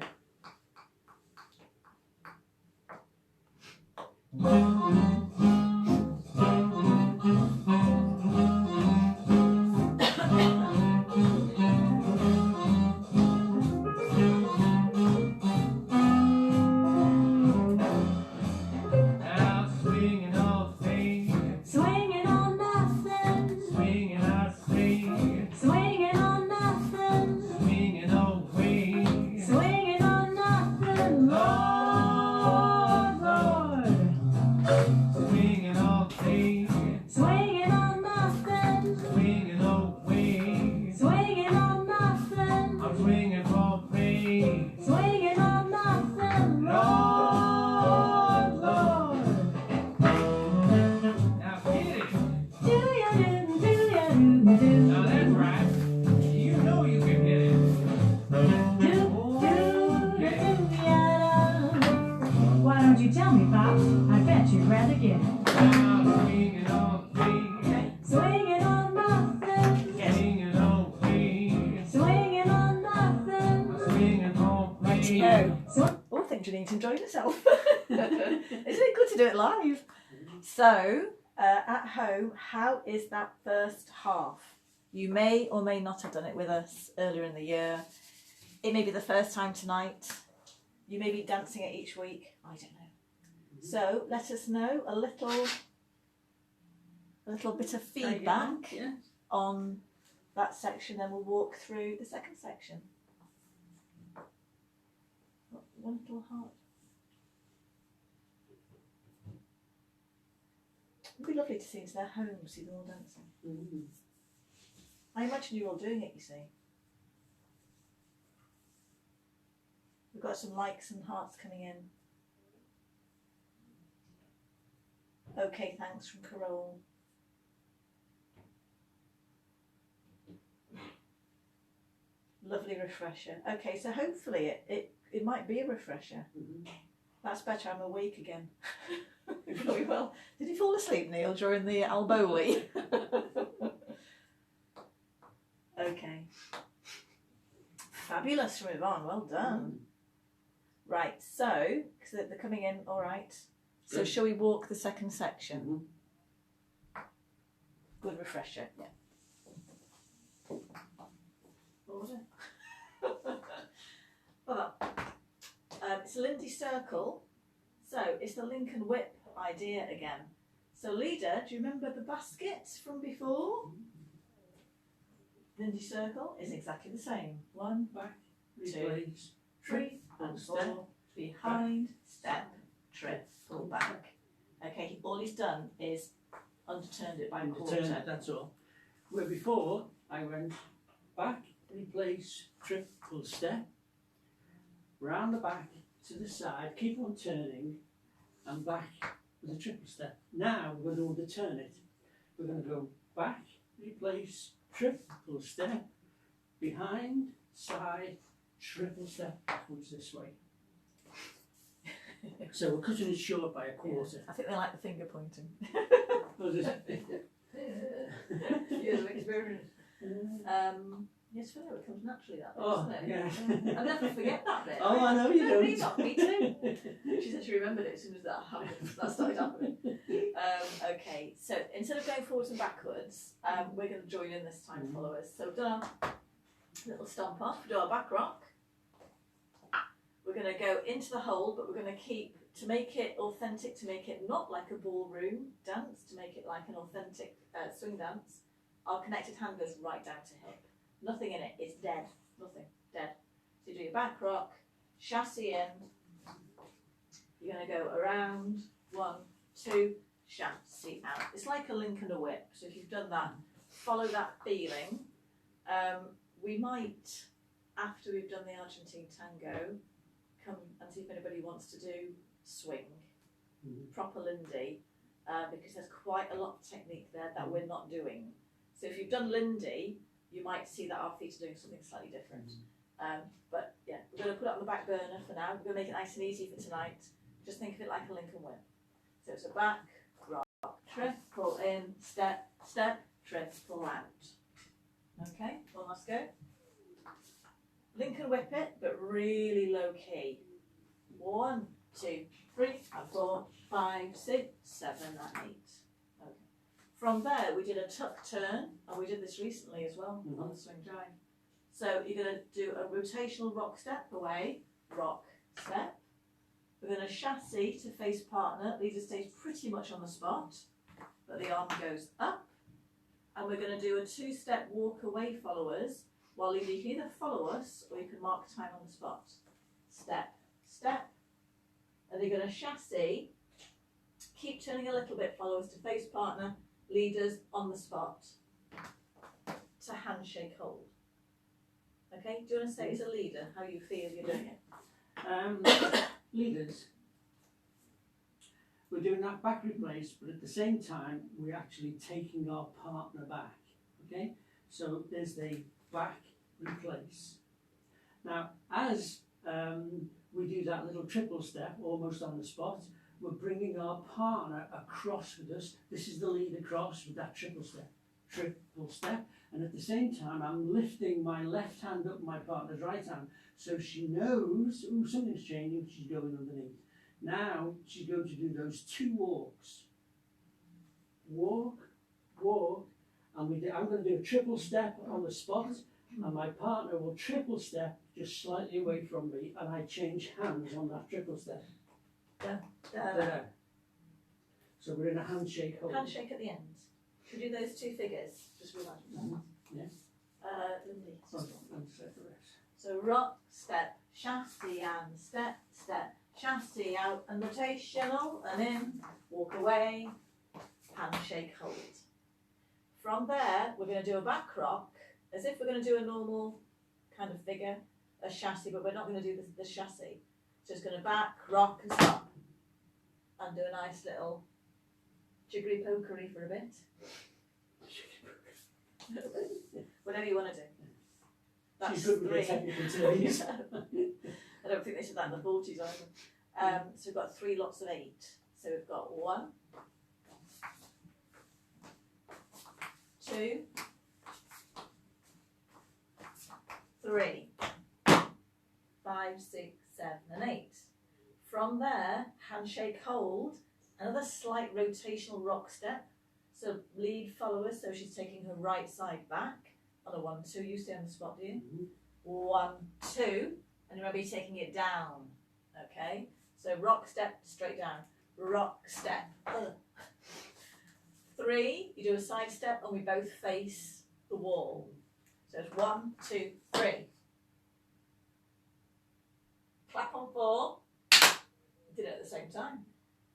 Now swinging away. Swinging on nothing. Swinging I swing. Swinging on nothing. Swinging away. Swinging on nothing. Lord, Lord. Swinging away. Swinging on nothing. Swinging away. Swinging on nothing. I'm swinging for free. Swinging on nothing. Lord, Lord. Now get it. Do ya do, do ya do, do. Now that's right. You know you can get it. Why don't you tell me, Pop? I bet you'd rather get it. Now swinging away. Swinging on nothing. Swinging away. Swinging on nothing. Swinging for free. No. So, Oh, I think you need to enjoy yourself. Isn't it good to do it live? So, at home, how is that first half? You may or may not have done it with us earlier in the year. It may be the first time tonight. You may be dancing it each week. I don't know. So let us know a little bit of feedback Yes. on that section, then we'll walk through the second section. One little heart. It'd be lovely to see into their homes, see them all dancing. Mm-hmm. I imagine you're all doing it, you see. We've got some likes and hearts coming in. Okay, thanks from Carole. Lovely refresher. Okay, so hopefully it might be a refresher. Mm-hmm. That's better, I'm awake again. Very well. Did you fall asleep, Neil, during the Alboli? Okay. Fabulous from Yvonne, well done. Right, so, because they're coming in, all right. So Good. shall we walk the second section? Mm-hmm. Good refresher, yeah. What was it? Well, it's a Lindy Circle. So it's the Lincoln Whip idea again. So leader, do you remember the basket from before? Lindy Circle is exactly the same. 1, Back, Two. replace, 3, and step, 4. Behind, step, trip, pull back. Okay, all he's done is underturned it by a and quarter. turn it, that's all. Where before I went back, replace, trip, pull, step, round the back to the side, keep on turning, and back with a triple step. Now we're going to underturn it. We're going to go back, replace, trip, pull, step, behind, side, triple step backwards this way. So we're cutting it short by a quarter. I think they like the finger pointing. Oh, does it? Years of experience. Yes, for it comes naturally that bit, Oh, doesn't it? yeah. I'll never forget that bit. Oh, I know you No, don't. me not, me too. She said she remembered it as soon as that happened. That started happening. Okay, so instead of going forwards and backwards, we're going to join in this time, followers. So we've done our little stomp off, we do our back rock. We're going to go into the hold, but we're going to keep, to make it authentic, to make it not like a ballroom dance, to make it like an authentic swing dance, our connected hand goes right down to hip. Nothing in it, it's dead. Nothing, dead. So you do your back rock, chassis in, you're going to go around, 1, 2, chassis out. It's like a link and a whip, so if you've done that, follow that feeling. We might, after we've done the Argentine tango, come and see if anybody wants to do swing, proper Lindy, because there's quite a lot of technique there that we're not doing. So if you've done Lindy, you might see that our feet are doing something slightly different. But yeah, we're going to put it on the back burner for now. We're going to make it nice and easy for tonight. Just think of it like a Lincoln whip. So it's a back, rock, trip, pull in, step, step, trip, pull out. Okay, one last go. Lincoln whip it, but really low key. 1, 2, 3, and 4, 5, 6, 7, and 8. Okay. From there, we did a tuck turn, and we did this recently as well on the swing jive. So you're going to do a rotational rock step away, rock, step. We're going to chassis to face partner. Leader stays pretty much on the spot, but the arm goes up. And we're going to do a 2-step walk away followers. While you can either follow us or you can mark time on the spot. Step, step. And you're going to chassis, keep turning a little bit, followers to face partner, leaders on the spot to handshake hold. Okay, do you want to say as a leader how you feel you're doing it? Leaders, we're doing that back replace, but at the same time, we're actually taking our partner back. Okay, so there's the back replace. Now, as we do that little triple step almost on the spot, we're bringing our partner across with us. This is the lead across with that triple step, and at the same time I'm lifting my left hand up my partner's right hand so she knows, ooh, something's changing, she's going underneath. Now she's going to do those 2 walks. Walk, walk, and I'm going to do a triple step on the spot, and my partner will triple step just slightly away from me, and I change hands on that triple step. There. So we're in a handshake hold. Handshake at the end. Should we do those two figures? Just realised we've done that. Yeah. Lindy. And set the rest. So rock, step, chassis and step, step, chassis out and rotational and in, walk away, handshake hold. From there, we're going to do a back rock as if we're going to do a normal kind of figure, a chassis, but we're not going to do the chassis. Just going to back, rock and stop and do a nice little jiggery pokery for a bit. Whatever you want to do. That's She's good with the 3. technical terms. I don't think they said that in the 40s either. So we've got 3 lots of 8. So we've got 1, 2, 3, 5, 6, 7 and 8. From there, handshake hold, another slight rotational rock step. So lead follower, so she's taking her right side back on a 1, 2. You stay on the spot, do you? 1, 2, and remember you're taking it down. Okay, so rock step straight down, rock step. 3, you do a side step, and we both face the wall. So it's 1, 2, 3. Clap on 4. Did it at the same time.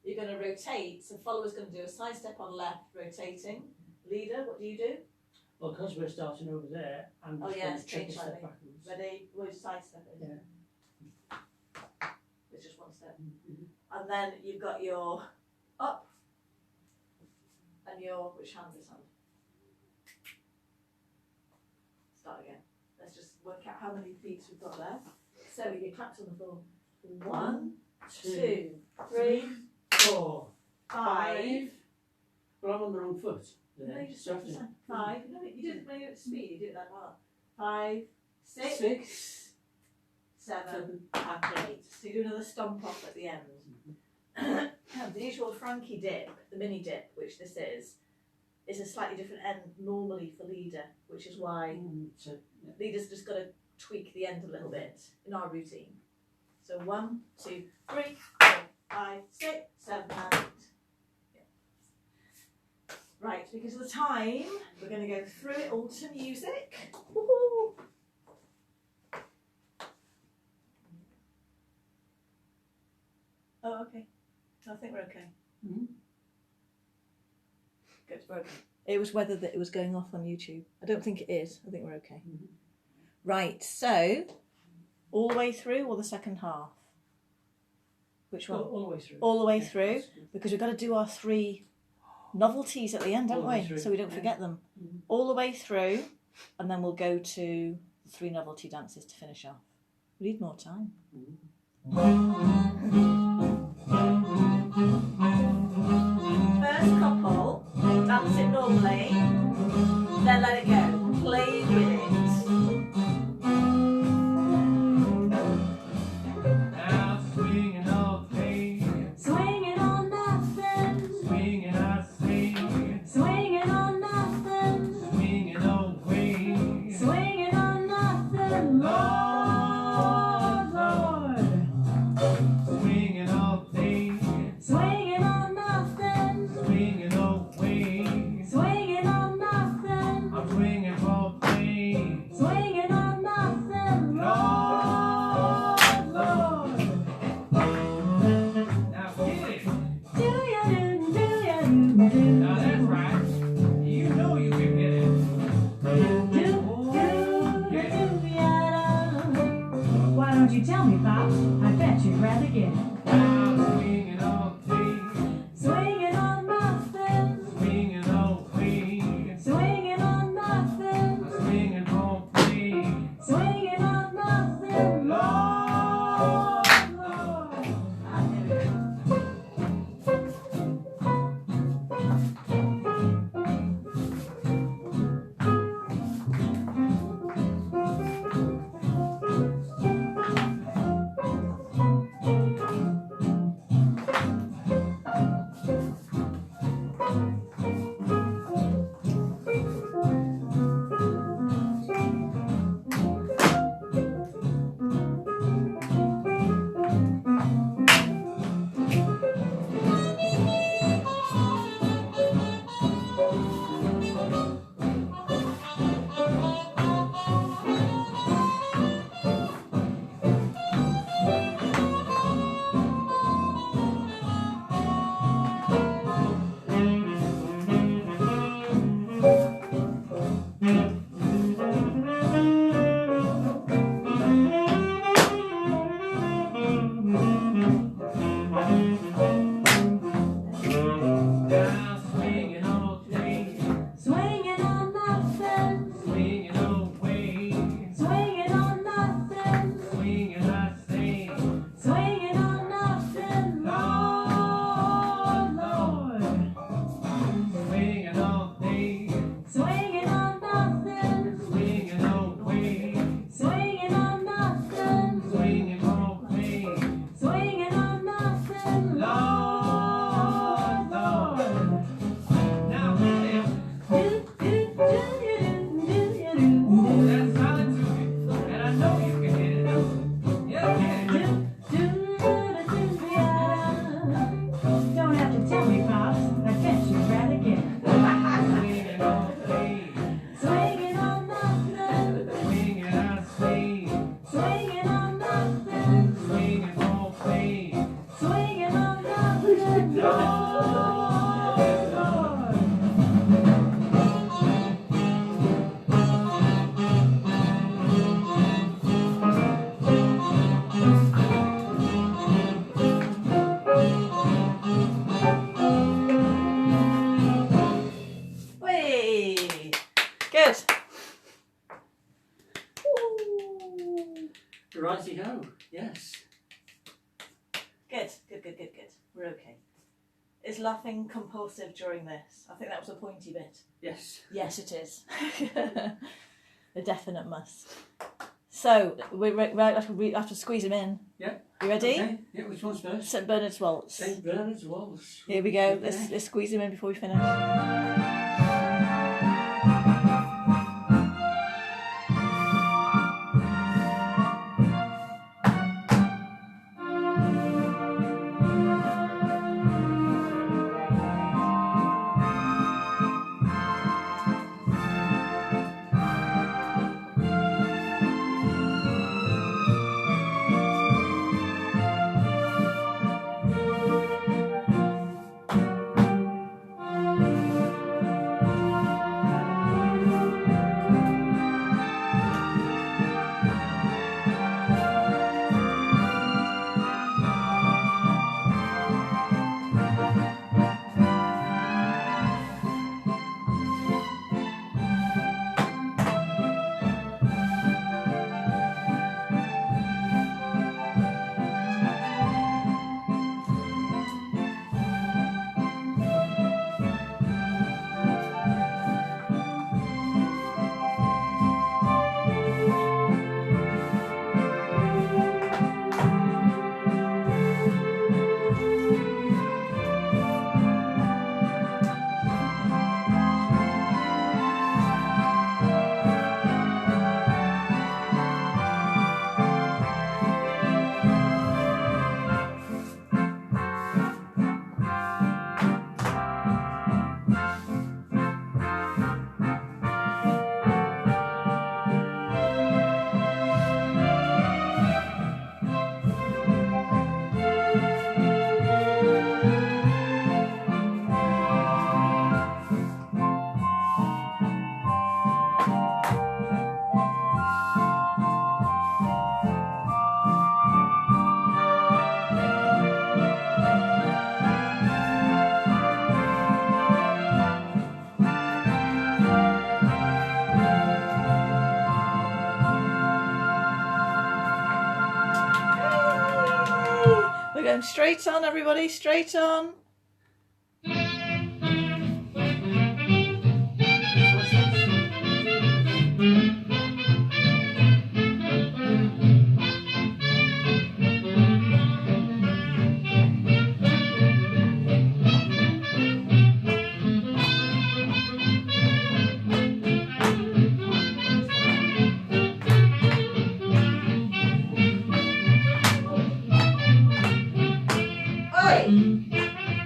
You're going to rotate, so follower's going to do a side step on left, rotating. Leader, what do you do? Well, because we're starting over there, I'm just going to triple step backwards. Ready? We'll side step it. Yeah. It's just 1 step. And then you've got your up and your, which hand's this hand? Start again. Let's just work out how many feet we've got there. So you clapped on the floor. 1, 2, 3, 4, 5. Well, I'm on the wrong foot. No, you just So I have have to to- 5. No, you did it when you were at speed. You did it that well. 5, 6, 6, 7, and 8. So you do another stomp off at the end. The usual Frankie dip, the mini dip, which this is a slightly different end normally for leader, which is why So, yeah. leader's just got to tweak the end a little bit in our routine. So 1, 2, 3, 4, 5, 6, 7, and 8. Yeah. Right, because of the time, we're going to go through it all to music. Woohoo! Oh, okay. I think we're okay. Mhm. Good, we're okay. It was whether that it was going off on YouTube. I don't think it is. I think we're okay. Mhm. Right, so all the way through or the second half? Which one? All the way through. All the way Yeah, through, that's good. because we've got to do our 3 novelties at the end, All haven't the way we? through, So we don't yeah. forget them. Mhm. All the way through, and then we'll go to the 3 novelty dances to finish off. We need more time. First couple, dance it normally, then let it go. Play with it. Now swinging all day, Swinging on nothing, swinging I swing, swinging on nothing, swinging away. swinging on nothing, Lord, Lord. Swinging all day, Swinging on nothing, swinging away. swinging on nothing, I'm swinging Swinging on nothing. Swinging away, Swinging on nothing. swinging away. Swinging on nothing. Lord, Lord. Now, William, that's solid to me. And I know you can hit it up. Yeah, yeah. Don't have to tell me, Pops. I bet you'd rather get it. Swinging away, Swinging on nothing. swinging I swing, Swinging on nothing. swinging away. Swinging on nothing. Lord, Lord. Whee! Good. Ooh. Righty ho. Yes. Good. We're okay. Is laughing compulsive during this? I think that was a pointy bit. Yes. Yes, it is. A definite must. So we have to squeeze him in. Yeah. You ready? Okay. Yeah, which one's first? St Bernard's Waltz. St. Bernard's Waltz. Here we go. Okay. Let's squeeze him in before we finish. We're going straight on, everybody, straight on. Oi!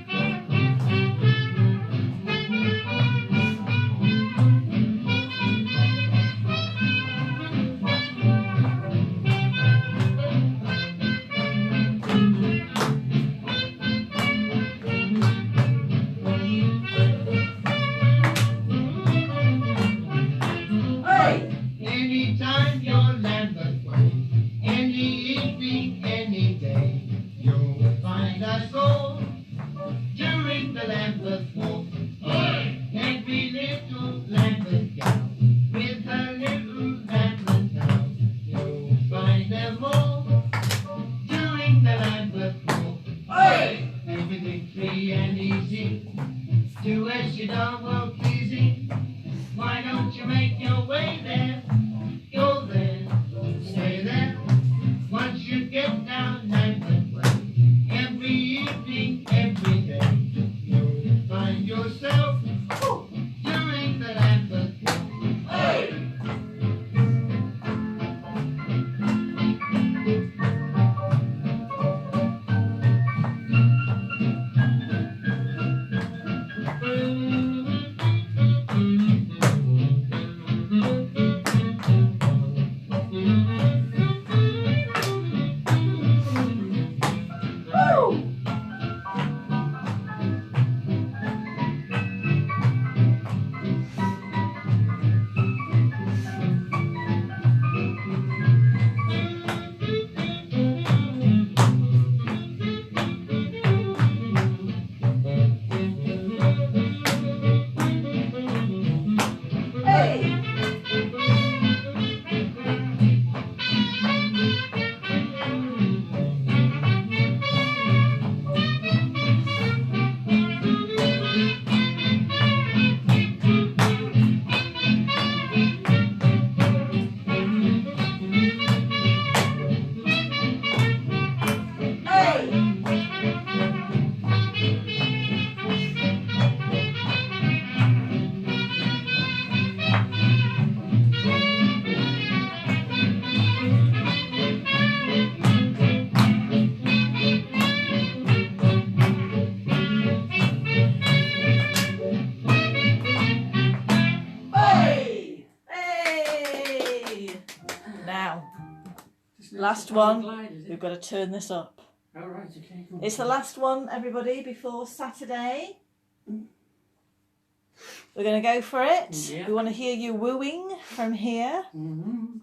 Last It's a power one. glide, is it? We've got to turn this up. All right, okay. Cool. It's the last one, everybody, before Saturday. We're going to go for it. Yeah. We want to hear you wooing from here. Mm-hmm.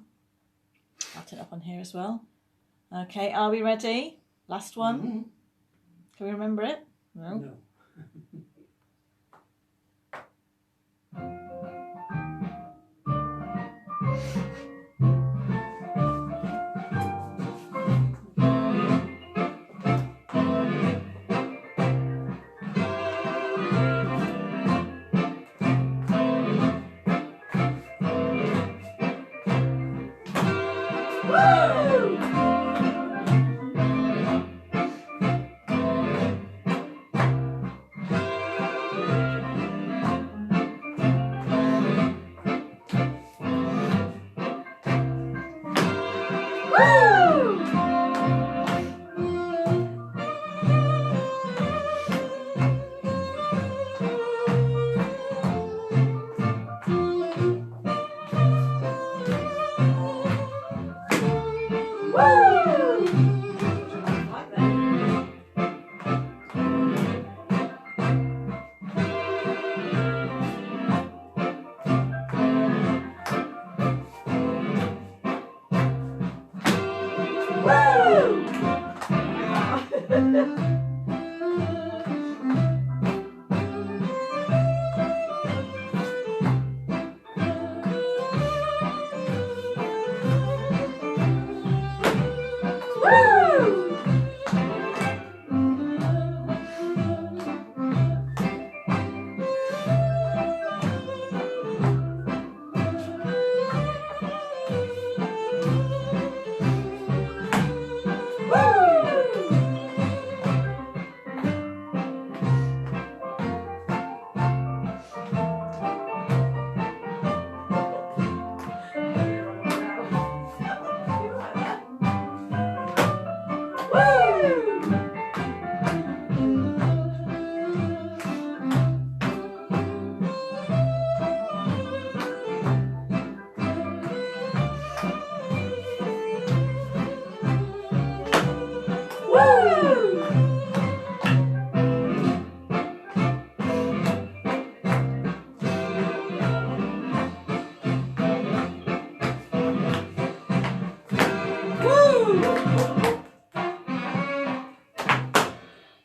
I'll turn it up on here as well. Okay, are we ready? Last one. Mm-hmm. Can we remember it? No. No.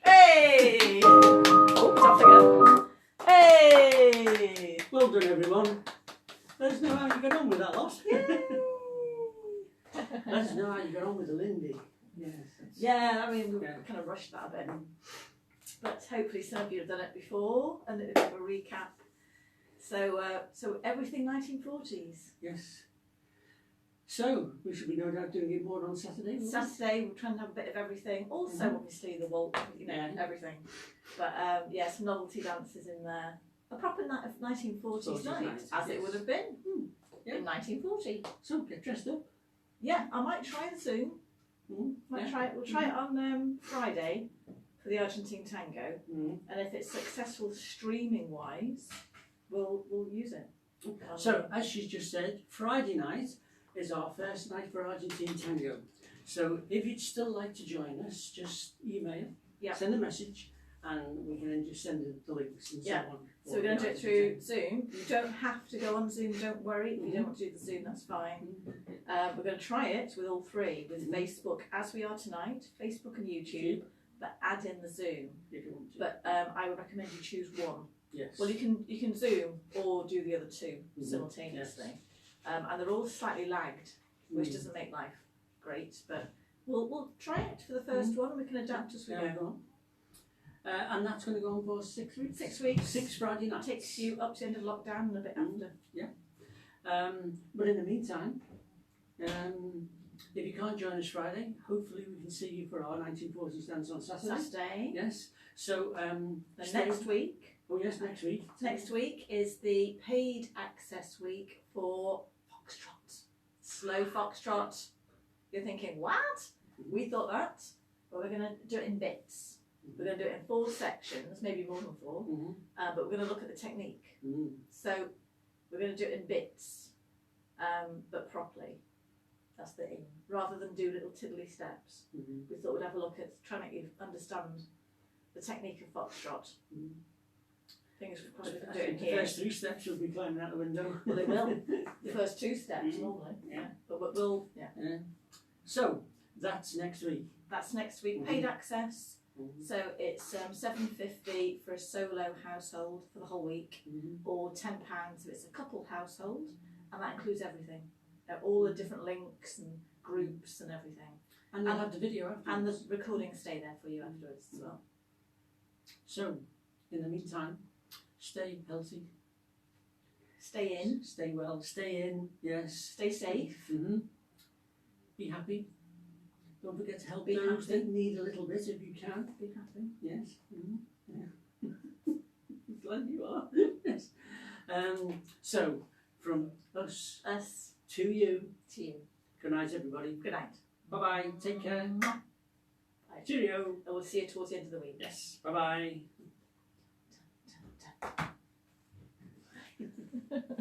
Hey! Oops, off again. Hey! Well done, everyone. Let us know how you got on with that lot. Let us know how you got on with the Lindy. Yes. that's- Yeah, I mean, we Yeah. kind of rushed that a bit. But hopefully some of you have done it before and a bit of a recap. So everything 1940s. Yes. So, we should be no doubt doing it more on Saturday. won't we? Saturday, we're trying to have a bit of everything. Also, obviously, the waltz, Yeah. everything. But yeah, some novelty dances in there. A proper 1940s night, night, as it yes. would have been Yeah. in 1940. So, get dressed up. Yeah, I might try the Zoom. Might Yeah. try it. We'll try it on Friday for the Argentine tango, Mm. and if it's successful streaming wise, we'll use it. So, as she's just said, Friday night is our first night for Argentine Tango. So, if you'd still like to join us, just email, Yeah. send a message, and we can then just send the links and Yeah. so on. So we're going to do it through Zoom. You don't have to go on Zoom, don't worry. If you don't want to do the Zoom, that's fine. We're going to try it with all three, with Facebook, as we are tonight, Facebook and YouTube, but add in the Zoom. If you want to. But I would recommend you choose one. Yes. Well, you can Zoom or do the other two simultaneously. And they're all slightly lagged, which doesn't make life great, but we'll try it for the first one and we can adapt as we There we go. go. And that's going to go on for 6 weeks? 6 weeks. 6 Friday nights. Takes you up to the end of lockdown and a bit after. But in the meantime, if you can't join us Friday, hopefully we can see you for our 1940s dance on Saturday. Saturday. Yes. So The stay- next week. Oh yes, next week. Next week is the paid access week for Foxtrot. Slow Foxtrot. You're thinking, what? We thought that. But we're going to do it in bits. We're going to do it in 4 sections, maybe more than 4. Mm-hmm. But we're going to look at the technique. Mm. So we're going to do it in bits, but properly. That's the aim. Rather than do little tiddly steps, we thought we'd have a look at trying to make you understand the technique of foxtrot. Things we probably can do it The here. first 3 steps will be climbing out the window. Well, they will. The first 2 steps normally. Yeah. But we'll. Yeah. So that's next week. That's next week. Paid access. So it's £7.50 for a solo household for the whole week, or £10 if it's a couple household, and that includes everything, all the different links and groups and everything, And you'll have the video afterwards. and the recordings stay there for you afterwards as well. So, in the meantime, stay healthy, Stay in, stay well, stay in, yes. stay safe. Be happy. Don't forget to help Be those happy. that need a little bit if you can. Be happy. Yes. Yeah. Glad you are. Yes. So, from us Us to you, to you. good night, everybody. Good night. Bye bye. Take care. Bye. Cheerio. And we'll see you towards the end of the week. Yes. Bye bye.